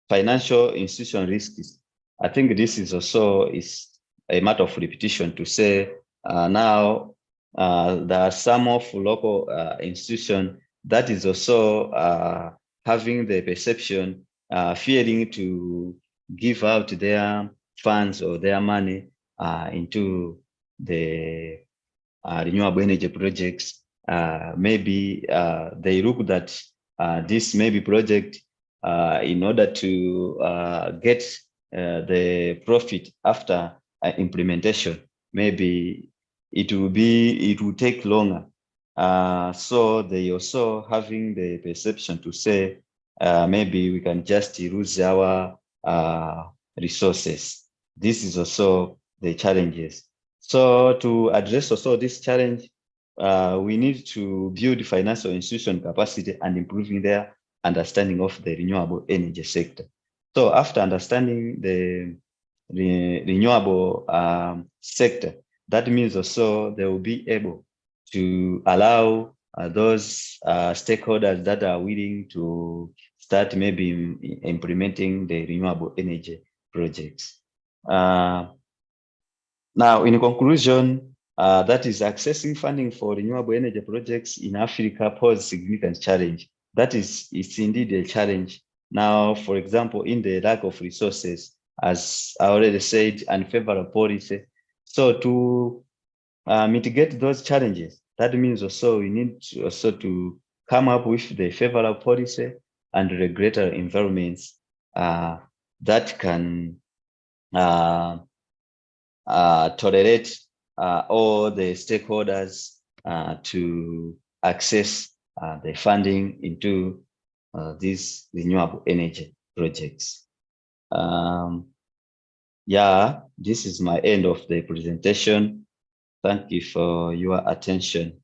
financial institution risks. I think this is also a matter of repetition to say now there are some of local institutions that is also having the perception, fearing to give out their funds or their money into the renewable energy projects. Maybe they look that this maybe project in order to get the profit after implementation, maybe it will take longer. So they also having the perception to say maybe we can just lose our resources. This is also the challenges. So to address also this challenge, we need to build financial institution capacity and improving their understanding of the renewable energy sector. So after understanding the renewable sector, that means also they will be able to allow those stakeholders that are willing to start maybe implementing the renewable energy projects. Now, in conclusion, that is accessing funding for renewable energy projects in Africa poses significant challenge. That is, it's indeed a challenge. Now, for example, in the lack of resources, as I already said, unfavorable policy. So to mitigate those challenges, that means also we need to also to come up with the favorable policy and regulatory environments that can tolerate all the stakeholders to access the funding into these renewable energy projects. Yeah, this is my end of the presentation. Thank you for your attention.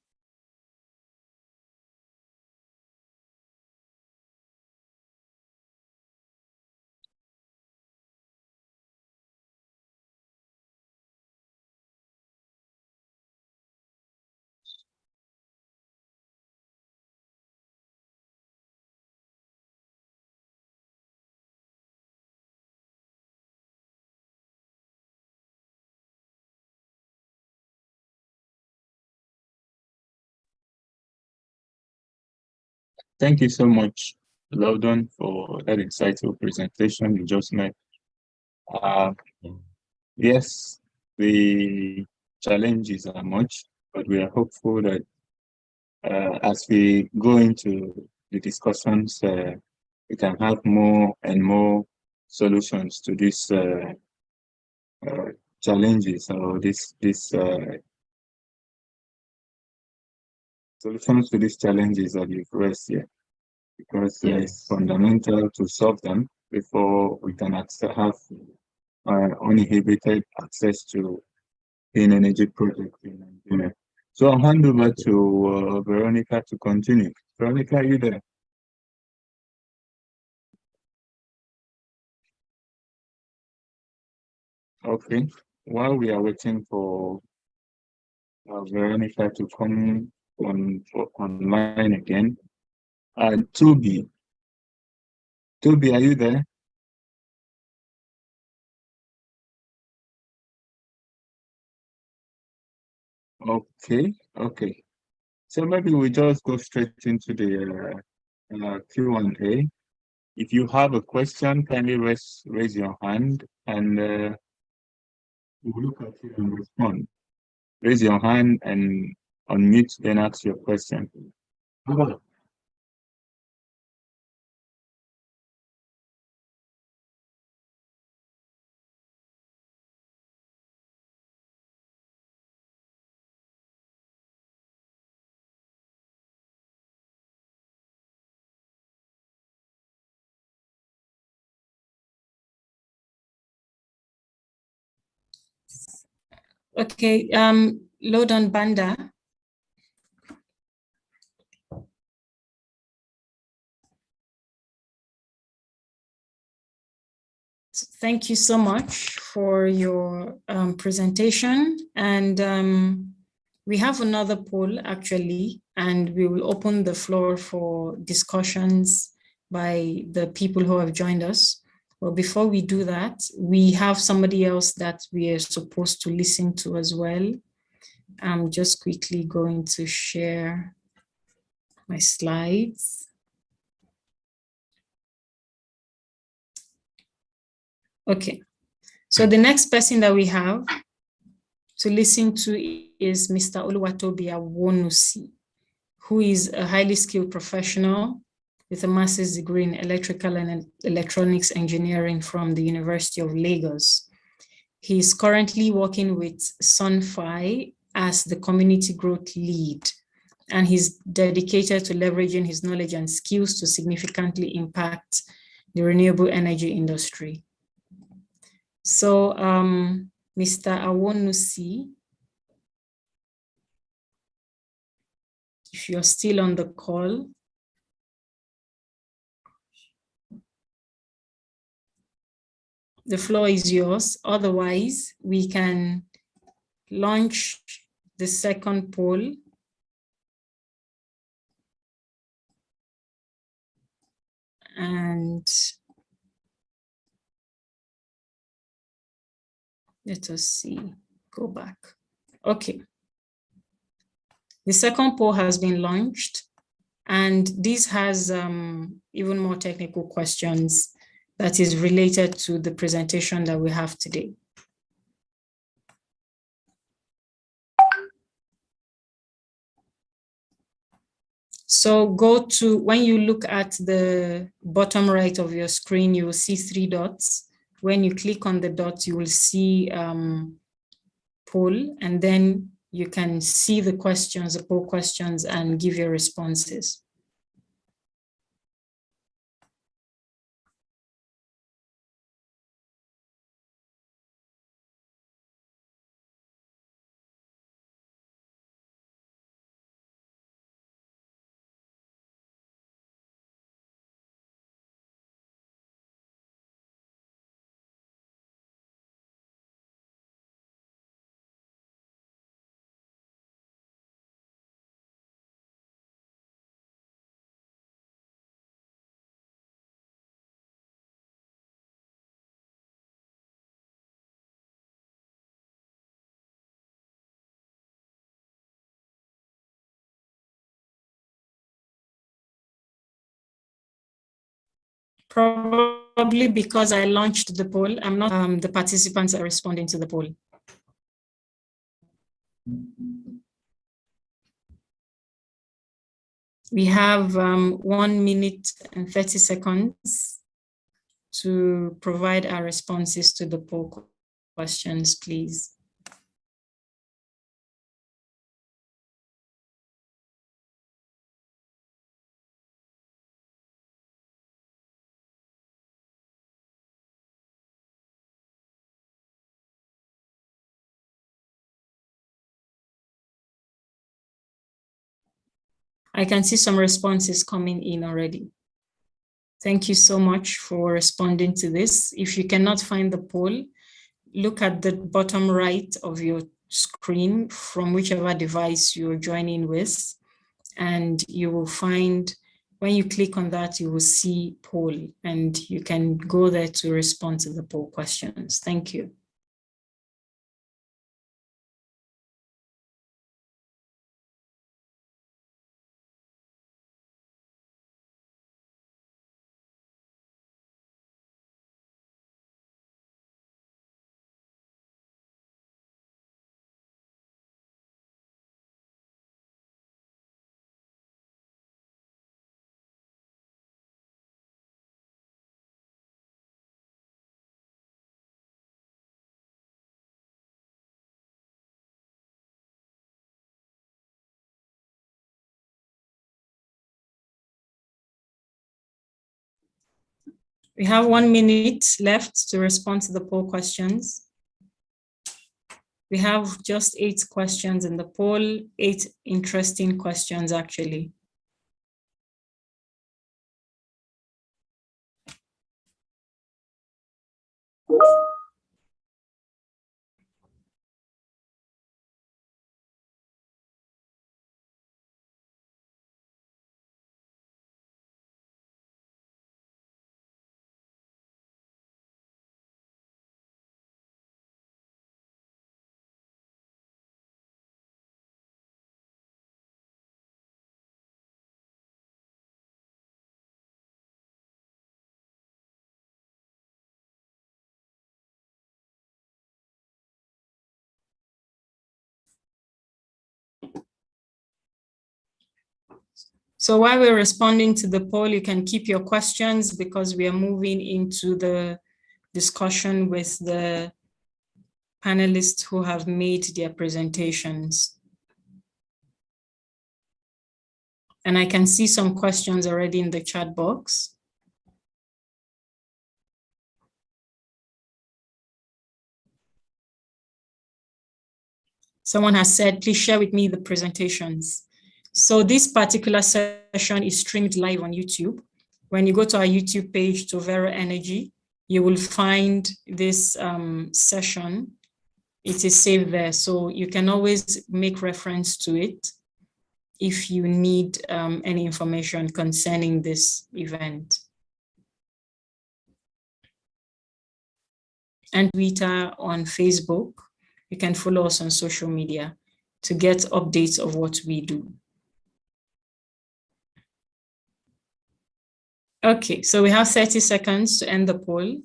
Thank you so much, Loudon, for that insightful presentation you just made. Yes, the challenges are much, but we are hopeful that as we go into the discussions, we can have more and more solutions to these challenges or solutions to these challenges that you've raised here, because it's fundamental to solve them before we can have uninhibited access to clean energy projects in Nigeria. So I'll hand over to Veronica to continue. Veronica, are you there? Okay. While we are waiting for Veronica to come online again, Toby, are you there? Okay. So maybe we just go straight into the Q&A. If you have a question, kindly raise your hand and we'll look at it and respond. Raise your hand and unmute, then ask your question. Okay, Lodon Banda. Thank you so much for your presentation. And we have another poll actually, and we will open the floor for discussions by the people who have joined us. Well, before we do that, we have somebody else that we are supposed to listen to as well. I'm just quickly going to share my slides. Okay, so the next person that we have to listen to is Mr. Oluwatobi Awonusi, who is a highly skilled professional with a master's degree in electrical and electronics engineering from the University of Lagos. He is currently working with Sunfi as the community growth lead, and he's dedicated to leveraging his knowledge and skills to significantly impact the renewable energy industry. So, Mr. Awonusi, if you're still on the call, the floor is yours. Otherwise, we can launch the second poll. And let us see, go back. Okay. The second poll has been launched, and this has even more technical questions that is related to the presentation that we have today. So go to, when you look at the bottom right of your screen, you will see 3 dots. When you click on the dots, you will see poll, and then you can see the questions, the poll questions, and give your responses. Probably because I launched the poll, I'm not, the participants are responding to the poll. We have 1 minute and 30 seconds to provide our responses to the poll questions, please. I can see some responses coming in already. Thank you so much for responding to this. If you cannot find the poll, look at the bottom right of your screen from whichever device you're joining with, and you will find, when you click on that, you will see poll, and you can go there to respond to the poll questions. Thank you. We have 1 minute left to respond to the poll questions. We have just 8 questions in the poll, 8 interesting questions actually. So while we're responding to the poll, you can keep your questions because we are moving into the discussion with the panelists who have made their presentations. And I can see some questions already in the chat box. Someone has said, please share with me the presentations. So this particular session is streamed live on YouTube. When you go to our YouTube page, Tovero Energy, you will find this session. It is saved there, so you can always make reference to it if you need any information concerning this event. And Twitter, on Facebook. You can follow us on social media to get updates of what we do. Okay, so we have 30 seconds to end the poll.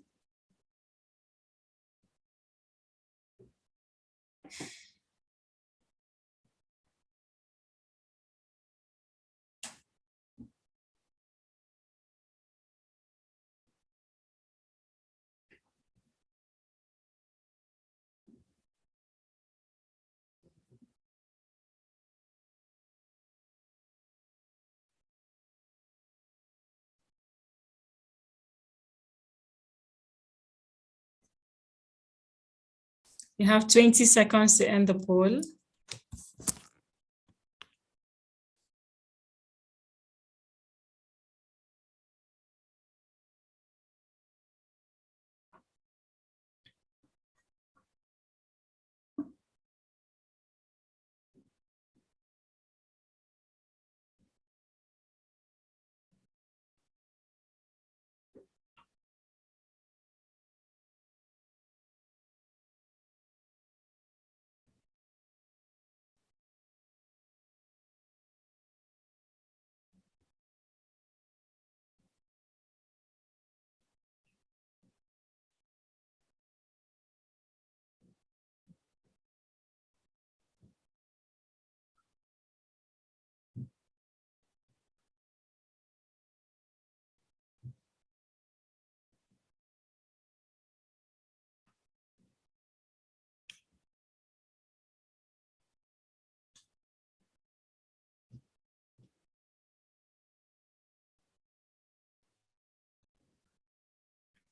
You have 20 seconds to end the poll.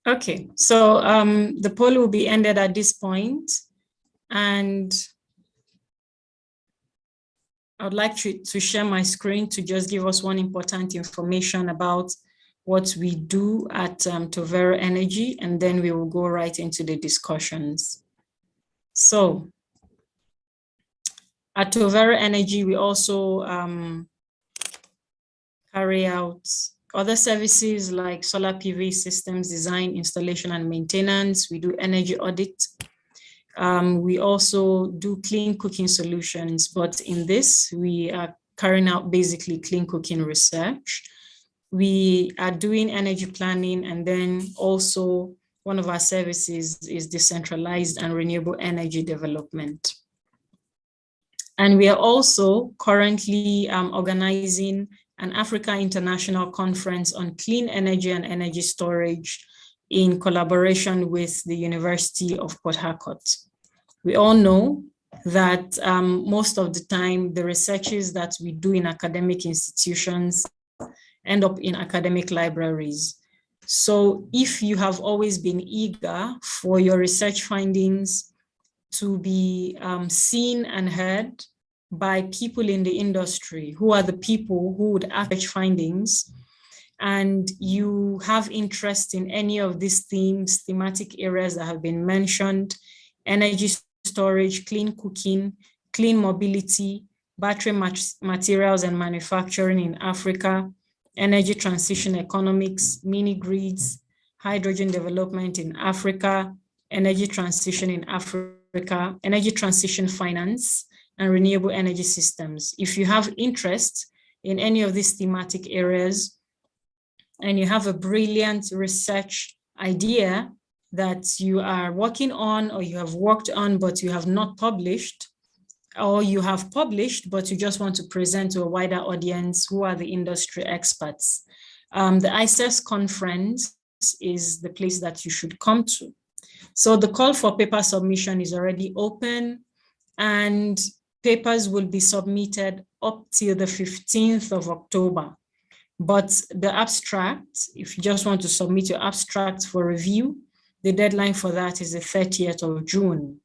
Okay, so the poll will be ended at this point, and I would like to share my screen to just give us one important information about what we do at Tovero Energy, and then we will go right into the discussions. So at Tovero Energy, we also carry out other services like solar PV systems design, installation, and maintenance. We do energy audit. We also do clean cooking solutions, but in this, we are carrying out basically clean cooking research. We are doing energy planning, and then also one of our services is decentralized and renewable energy development. And we are also currently organizing an Africa International Conference on Clean Energy and Energy Storage in collaboration with the University of Port Harcourt. We all know that most of the time, the researches that we do in academic institutions end up in academic libraries. So if you have always been eager for your research findings to be seen and heard by people in the industry, who are the people who would average findings, and you have interest in any of these thematic areas that have been mentioned: energy storage, clean cooking, clean mobility, battery materials and manufacturing in Africa, energy transition economics, mini grids, hydrogen development in Africa, energy transition in Africa, energy transition finance, and renewable energy systems. If you have interest in any of these thematic areas, and you have a brilliant research idea that you are working on, or you have worked on, but you have not published, or you have published, but you just want to present to a wider audience who are the industry experts, the ICES conference is the place that you should come to. So the call for paper submission is already open, and papers will be submitted up till the 15th of October. But the abstract, if you just want to submit your abstract for review, the deadline for that is the 30th of June.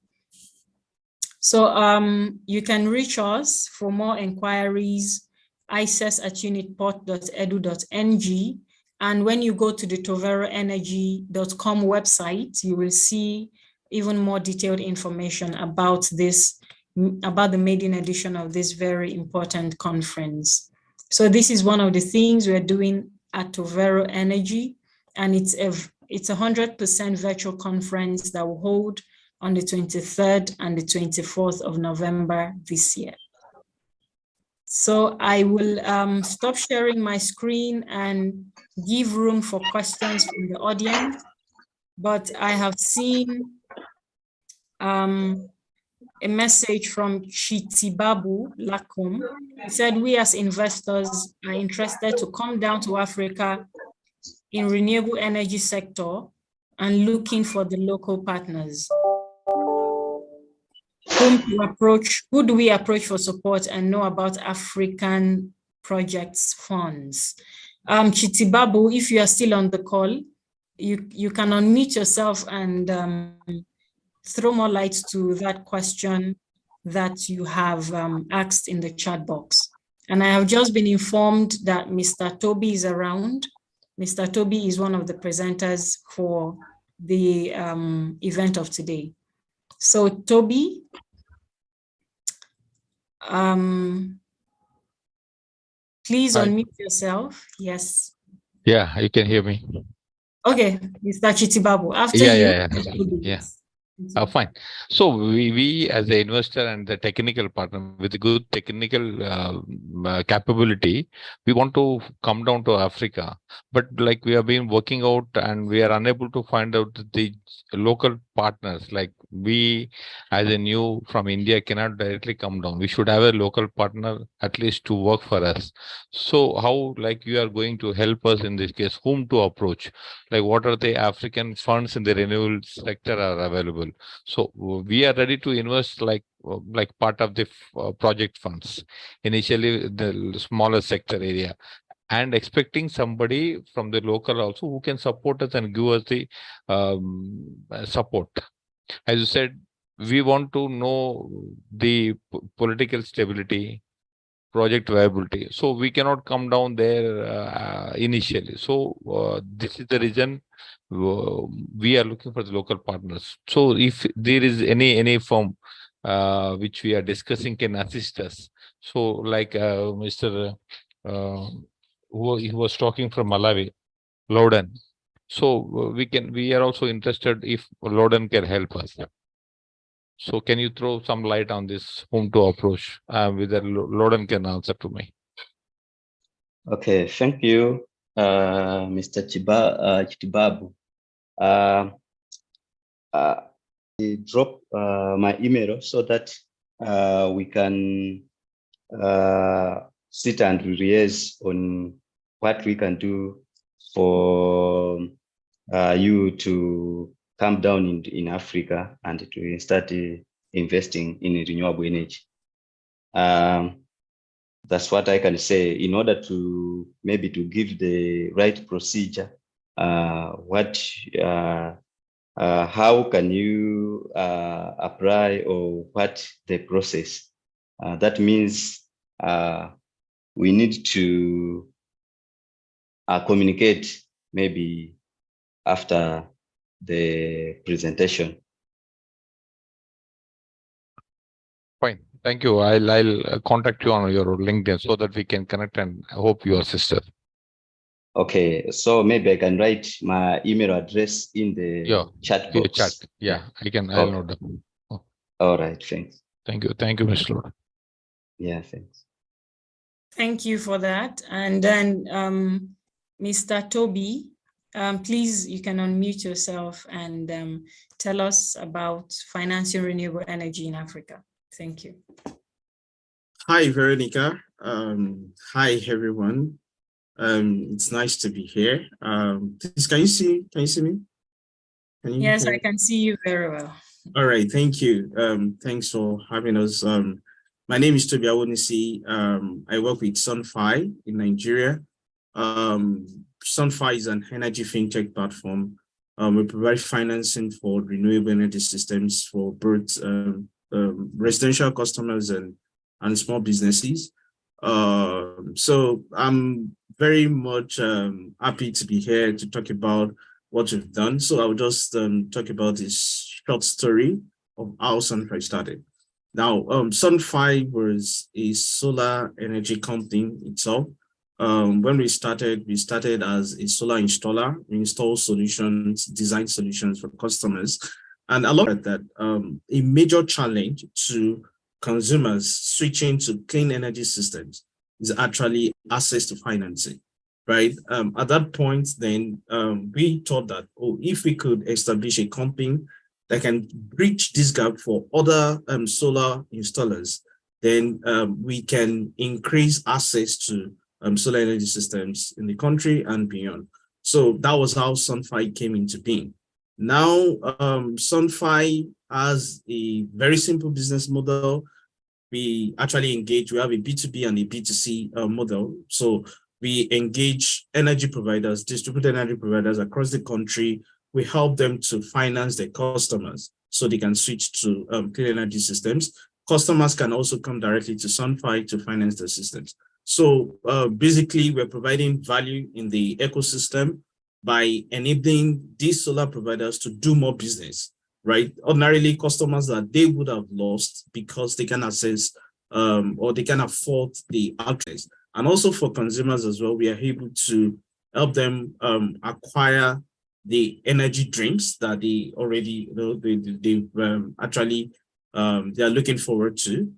So you can reach us for more inquiries, ices@unitport.edu.ng. And when you go to the toveroenergy.com website, you will see even more detailed information about this, about the maiden edition of this very important conference. So this is one of the things we're doing at Tovero Energy, and it's a 100% virtual conference that will hold on the 23rd and the 24th of November this year. So I will stop sharing my screen and give room for questions from the audience, but I have seen a message from Chitibabu Lakum. He said, we as investors are interested to come down to Africa in renewable energy sector and looking for the local partners. Who do we approach for support and know about African projects funds? Chitibabu, if you are still on the call, you can unmute yourself and throw more light to that question that you have asked in the chat box. And I have just been informed that Mr. Toby is around. Mr. Toby is one of the presenters for the event of today. So Toby, please unmute yourself. Yes. Yeah, you can hear me. Okay, Mr. Chitibabu, after you. Yeah. Fine. So we as the investor and the technical partner with good technical capability, we want to come down to Africa. But like we have been working out and we are unable to find out the local partners. Like we as a new from India cannot directly come down. We should have a local partner at least to work for us. So how like you are going to help us in this case, whom to approach? Like what are the African funds in the renewable sector are available? So we are ready to invest like part of the project funds, initially the smaller sector area, and expecting somebody from the local also who can support us and give us the support. As you said, we want to know the political stability, project viability. So we cannot come down there initially. So this is the reason we are looking for the local partners. So if there is any firm which we are discussing can assist us. So like Mr. He was talking from Malawi, Loden. So we are also interested if Loden can help us. So can you throw some light on this, whom to approach? Whether Loden can answer to me. Okay, thank you, Mr. Chitibabu. I drop my email so that we can sit and liaise on what we can do for you to come down in Africa and to start investing in renewable energy. That's what I can say. In order to maybe to give the right procedure, how can you to apply or what the process? That means we need to communicate maybe after the presentation. Fine. Thank you. I'll contact you on your LinkedIn so that we can connect and hope you assist us. Okay, so maybe I can write my email address in the chat box. Chat. Yeah, I'll note down. Oh. All right, thanks. Thank you, Mr. Lord. Yeah, thanks. Thank you for that. And then Mr. Toby, please, you can unmute yourself and tell us about financing renewable energy in Africa. Thank you. Hi, Veronica. Hi, everyone. It's nice to be here. Please, can you see me? Yes, I can see you very well. All right, thank you. Thanks for having us. My name is Toby Awonisi. I work with Sunfi in Nigeria. Sunfi is an energy fintech platform. We provide financing for renewable energy systems for both residential customers and small businesses. So I'm very much happy to be here to talk about what we've done. So I'll just talk about this short story of how Sunfi started. Now, Sunfi was a solar energy company itself. When we started as a solar installer. We install solutions, design solutions for customers. And along with that, a major challenge to consumers switching to clean energy systems is actually access to financing, right? At that point, then we thought that, if we could establish a company that can bridge this gap for other solar installers, then we can increase access to solar energy systems in the country and beyond. So that was how Sunfi came into being. Now, Sunfi has a very simple business model. We actually engage, we have a B2B and a B2C model. So we engage energy providers, distributed energy providers across the country. We help them to finance their customers so they can switch to clean energy systems. Customers can also come directly to Sunfi to finance their systems. So basically, we're providing value in the ecosystem by enabling these solar providers to do more business, right? Ordinarily, customers that they would have lost because they can access or they can afford the outlets. And also for consumers as well, we are able to help them acquire the energy drinks that they already, they are looking forward to.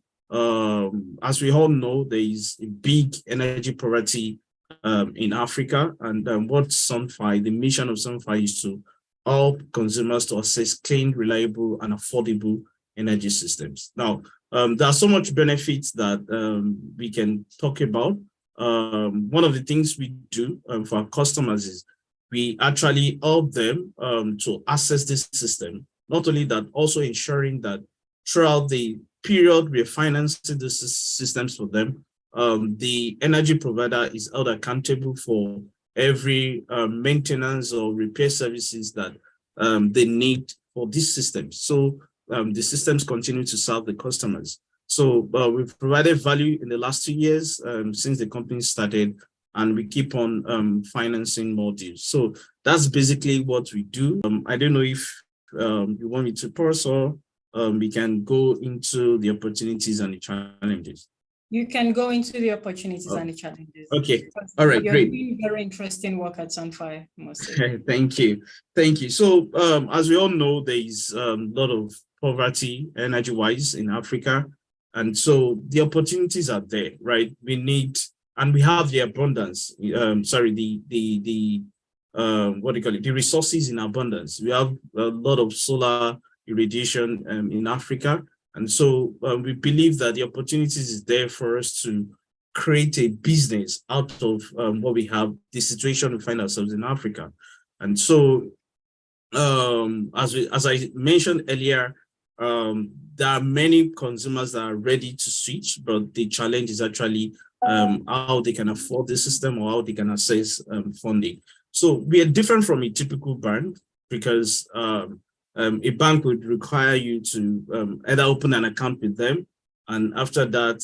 As we all know, there is a big energy poverty in Africa, and what Sunfi, the mission of Sunfi is to help consumers to access clean, reliable, and affordable energy systems. Now, there are so much benefits that we can talk about. One of the things we do for our customers is we actually help them to access this system. Not only that, also ensuring that throughout the period we're financing the systems for them, the energy provider is held accountable for every maintenance or repair services that they need for these systems. So the systems continue to serve the customers. So we've provided value in the last 2 years since the company started, and we keep on financing more deals. So that's basically what we do. I don't know if you want me to pause, or we can go into the opportunities and the challenges. You can go into the opportunities and the challenges. Okay, all right, You're great. doing very interesting work at Sunfi, I must say. Thank you. So as we all know, there is a lot of poverty energy-wise in Africa. And so the opportunities are there, right? We need, and we have the abundance, the resources in abundance. We have a lot of solar irradiation in Africa. And so we believe that the opportunities is there for us to create a business out of what we have, the situation we find ourselves in Africa. And so as I mentioned earlier, there are many consumers that are ready to switch, but the challenge is actually how they can afford the system or how they can access funding. So we are different from a typical bank because a bank would require you to either open an account with them, and after that,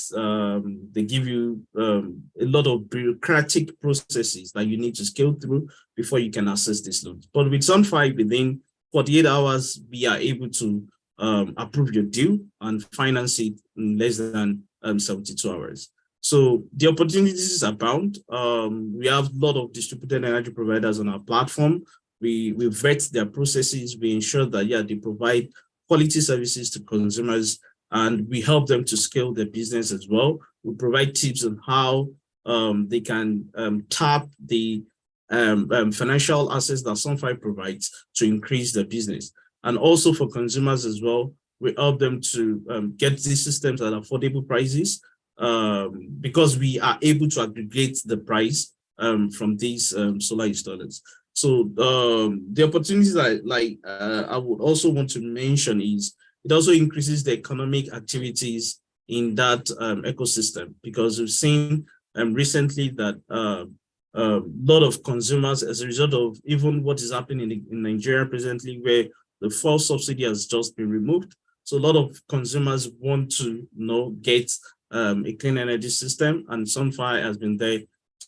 they give you a lot of bureaucratic processes that you need to scale through before you can access this loan. But with Sunfy, within 48 hours, we are able to approve your deal and finance it in less than 72 hours. So the opportunities abound. We have a lot of distributed energy providers on our platform. We vet their processes. We ensure that, yeah, they provide quality services to consumers, and we help them to scale their business as well. We provide tips on how they can tap the financial assets that Sunfy provides to increase their business. And also for consumers as well, we help them to get these systems at affordable prices, because we are able to aggregate the price from these solar installers. So the opportunities I would also want to mention is it also increases the economic activities in that ecosystem, because we've seen recently that a lot of consumers, as a result of even what is happening in Nigeria presently, where the fuel subsidy has just been removed. So a lot of consumers want to get a clean energy system, and Sunfy has been there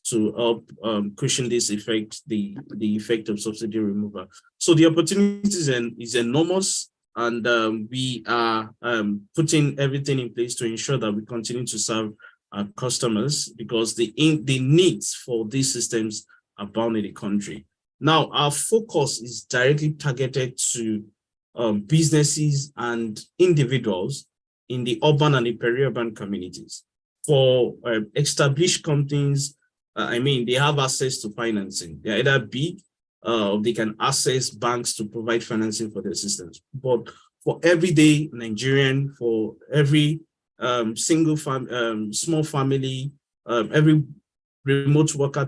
to help cushion this effect, the effect of subsidy removal. So the opportunities is enormous, and we are putting everything in place to ensure that we continue to serve our customers, because the needs for these systems abound in the country. Now, our focus is directly targeted to businesses and individuals in the urban and the peri-urban communities. For established companies, they have access to financing. They're either big, they can access banks to provide financing for their systems. But for everyday Nigerian, for every single small family, every remote worker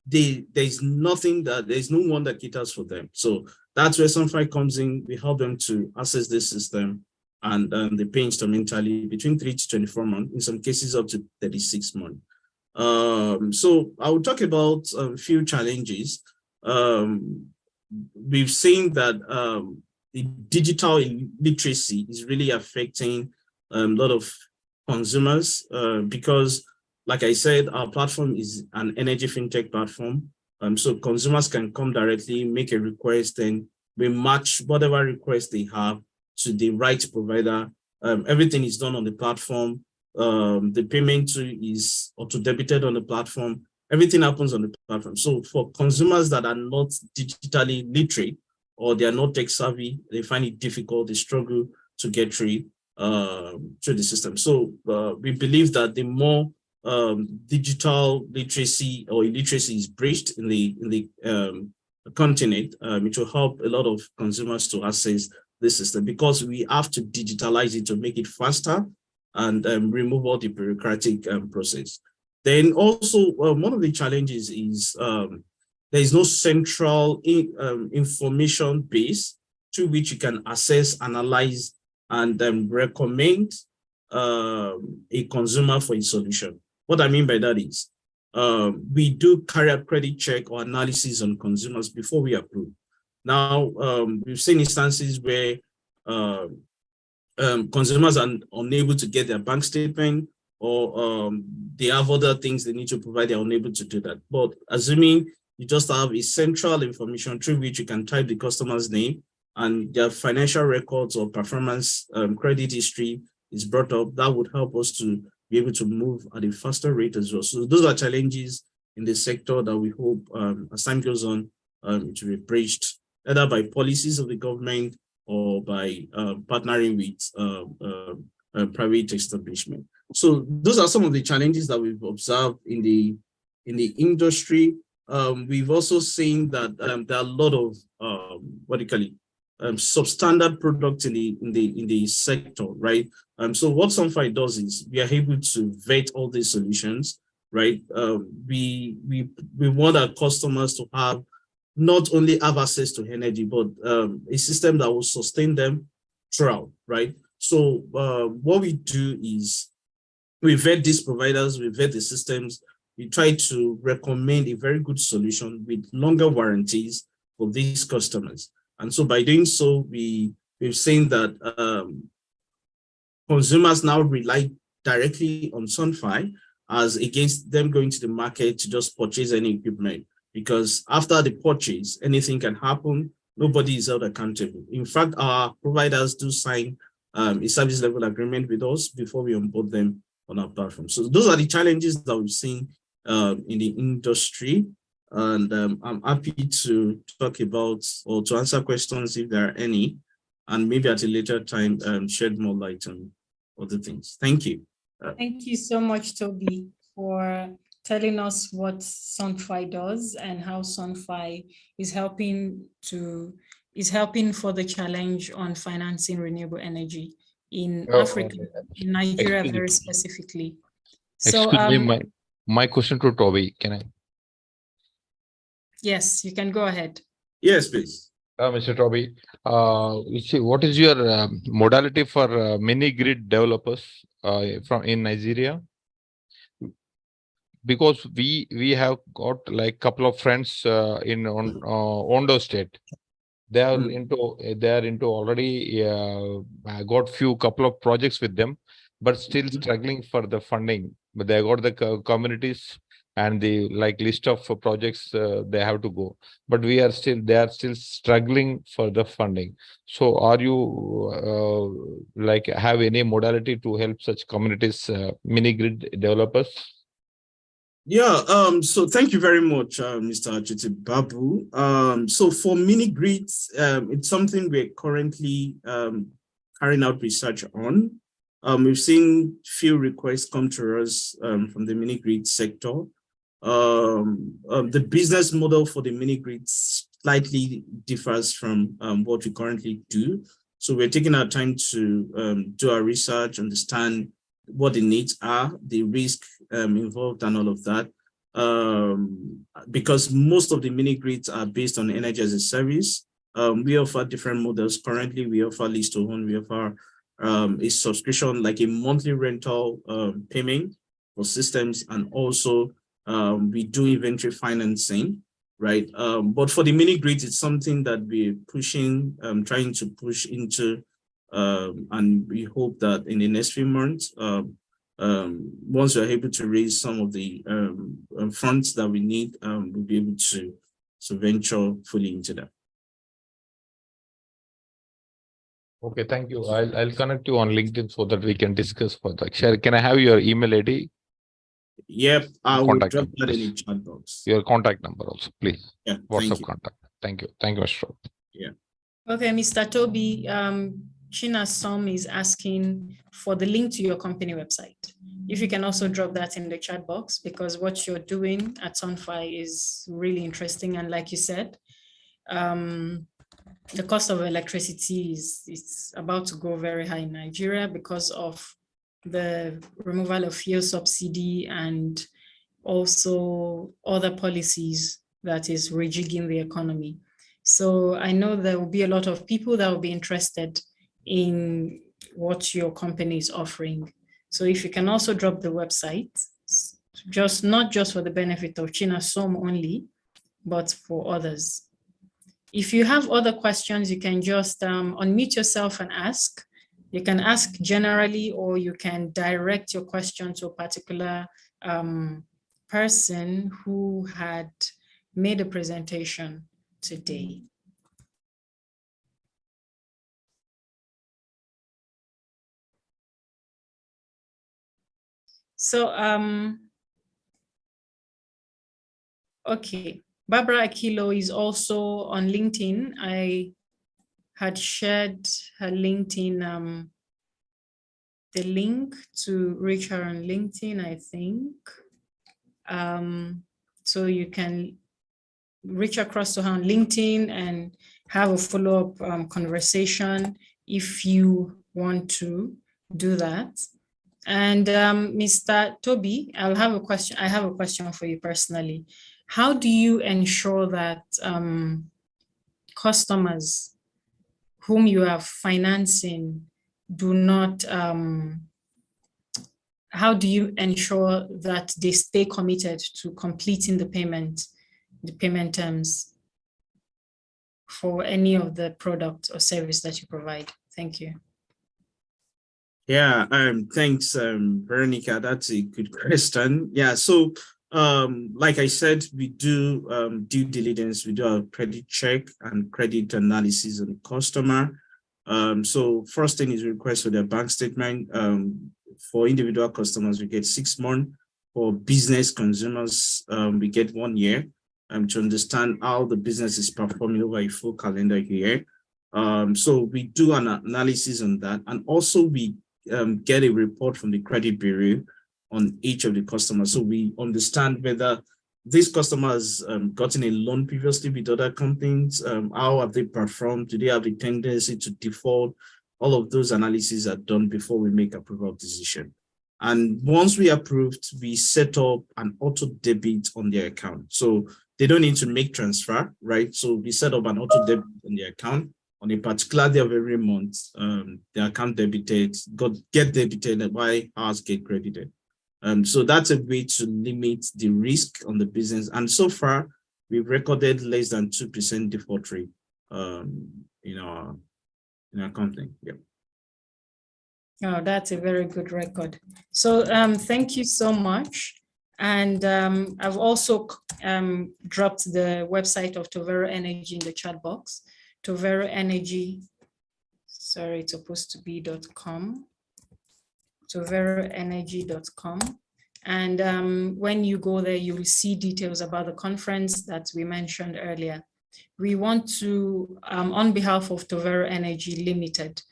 there's no one that caters for them. So that's where Sunfy comes in. We help them to access this system, and they pay instrumentally between 3 to 24 months, in some cases up to 36 months. So I will talk about a few challenges. We've seen that the digital literacy is really affecting a lot of consumers, because, like I said, our platform is an energy fintech platform. So consumers can come directly, make a request, and we match whatever request they have to the right provider. Everything is done on the platform. The payment is auto-debited on the platform. Everything happens on the platform. So for consumers that are not digitally literate, or they are not tech savvy, they find it difficult, they struggle to get through the system. So we believe that the more digital literacy or illiteracy is breached in the continent, it will help a lot of consumers to access this system, because we have to digitalize it to make it faster and remove all the bureaucratic process. Then also, one of the challenges is there is no central information base through which you can assess, analyze, and recommend a consumer for a solution. What I mean by that is, we do carry a credit check or analysis on consumers before we approve. Now, we've seen instances where consumers are unable to get their bank statement, or they have other things they need to provide, they're unable to do that. But assuming you just have a central information through which you can type the customer's name and their financial records or performance credit history is brought up, that would help us to be able to move at a faster rate as well. So those are challenges in the sector that we hope, as time goes on, to be bridged either by policies of the government or by partnering with private establishment. So those are some of the challenges that we've observed in the industry. We've also seen that there are a lot of substandard products in the sector, right? So what Sunfy does is we are able to vet all these solutions, right? We want our customers to have not only have access to energy, but a system that will sustain them throughout, right? So what we do is we vet these providers, we vet the systems, we try to recommend a very good solution with longer warranties for these customers. And so by doing so, we've seen that consumers now rely directly on Sunfy as against them going to the market to just purchase any equipment, because after the purchase, anything can happen. Nobody is held accountable. In fact, our providers do sign a service level agreement with us before we onboard them on our platform. So those are the challenges that we've seen in the industry. And I'm happy to talk about or to answer questions if there are any, and maybe at a later time shed more light on other things. Thank you. Thank you so much, Toby, for telling us what Sunfy does and how Sunfy is helping for the challenge on financing renewable energy in Africa, in Nigeria very specifically. So, excuse me, my question to Toby, can I? Yes, you can go ahead. Yes, please. Mr. Toby, what is your modality for mini grid developers in Nigeria? Because we have got like couple of friends in Ondo State. They are into already got couple of projects with them, but still struggling for the funding. But they got the communities and the list of projects they have to go, but they are still struggling for the funding. So are you have any modality to help such communities, mini grid developers? Yeah, so thank you very much, Mr. Achiti Babu. So for mini grids, it's something we're currently carrying out research on. We've seen few requests come to us from the mini grid sector. The business model for the mini grid slightly differs from what we currently do. So we're taking our time to do our research, understand what the needs are, the risk involved and all of that. Because most of the mini grids are based on energy as a service. We offer different models. Currently, we offer lease to own, we offer a subscription, like a monthly rental payment for systems, and also we do inventory financing, right? But for the mini grids, it's something that we're pushing, trying to push into, and we hope that in the next few months, once we're able to raise some of the funds that we need, we'll be able to venture fully into that. Okay, thank you. I'll connect you on LinkedIn so that we can discuss further. Share. Can I have your email ID? Yep, I will drop that in the chat box. Your contact number also, please. Yeah, WhatsApp contact. Thank you. Thank you, Mr. Yeah. Okay, Mr. Toby, China Som is asking for the link to your company website. If you can also drop that in the chat box, because what you're doing at Sunfy is really interesting. And like you said, the cost of electricity is about to go very high in Nigeria because of the removal of fuel subsidy and also other policies that is rejigging the economy. So I know there will be a lot of people that will be interested in what your company is offering. So if you can also drop the website, not just for the benefit of China Som only, but for others. If you have other questions, you can just unmute yourself and ask. You can ask generally, or you can direct your question to a particular person who had made a presentation today. So, okay, Barbara Akilo is also on LinkedIn. I had shared her LinkedIn, the link to reach her on LinkedIn, I think. So you can reach across to her on LinkedIn and have a follow-up conversation if you want to do that. And Mr. Toby, I have a question for you personally. How do you ensure that customers whom you are financing do not, how do you ensure that they stay committed to completing the payment terms for any of the product or service that you provide? Thank you. Yeah, thanks, Veronica. That's a good question. Yeah, so like I said, we do due diligence, we do a credit check and credit analysis on the customer. So first thing is request for their bank statement. For individual customers, we get 6 months. For business consumers, we get 1 year to understand how the business is performing over a full calendar year. So we do an analysis on that, and also we get a report from the credit bureau on each of the customers. So we understand whether this customer has gotten a loan previously with other companies, how have they performed, do they have the tendency to default? All of those analyses are done before we make approval decision. And once we approved, we set up an auto debit on their account. So they don't need to make transfer, right? So we set up an auto debit on their account. On a particular day of every month, the account debited, get debited, while ours get credited. So that's a way to limit the risk on the business. And so far, we've recorded less than 2% default rate in our company. Yeah. Oh, that's a very good record. So thank you so much. And I've also dropped the website of Tovero Energy in the chat box. Tovero Energy, sorry, it's supposed to be .com. toveroenergy.com. And when you go there, you will see details about the conference that we mentioned earlier. We want to, on behalf of Tovero Energy Limited,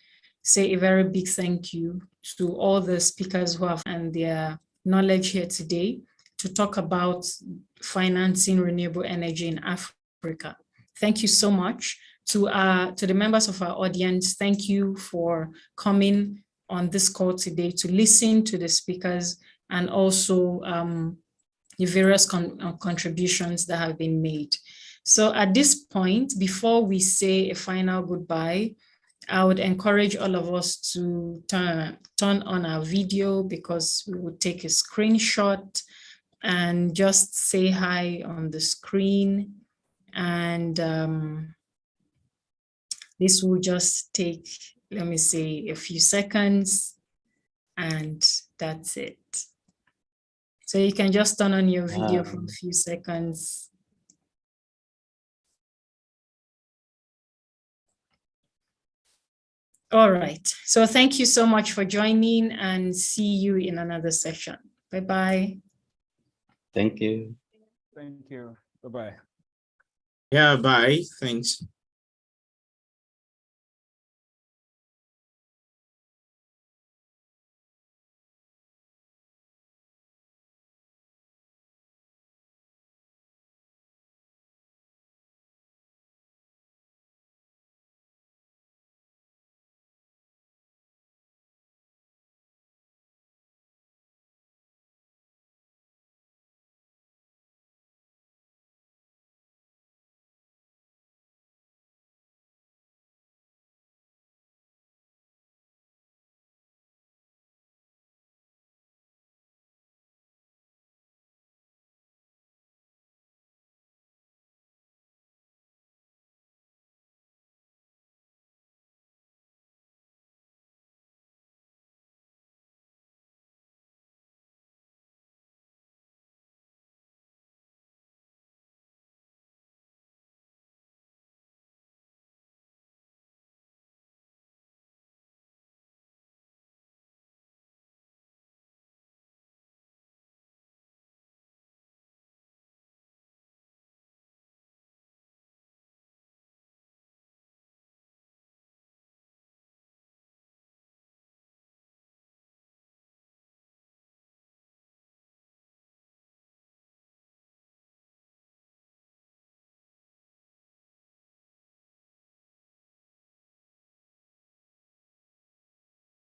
say a very big thank you to all the speakers who have and their knowledge here today to talk about financing renewable energy in Africa. Thank you so much. To the members of our audience, thank you for coming on this call today to listen to the speakers and also the various contributions that have been made. So at this point, before we say a final goodbye, I would encourage all of us to turn on our video, because we would take a screenshot and just say hi on the screen. And this will just take, let me say, a few seconds, and that's it. So you can just turn on your video for a few seconds. All right, so thank you so much for joining, and see you in another session. Bye-bye. Thank you. Thank you. Bye-bye. Yeah, bye. Thanks.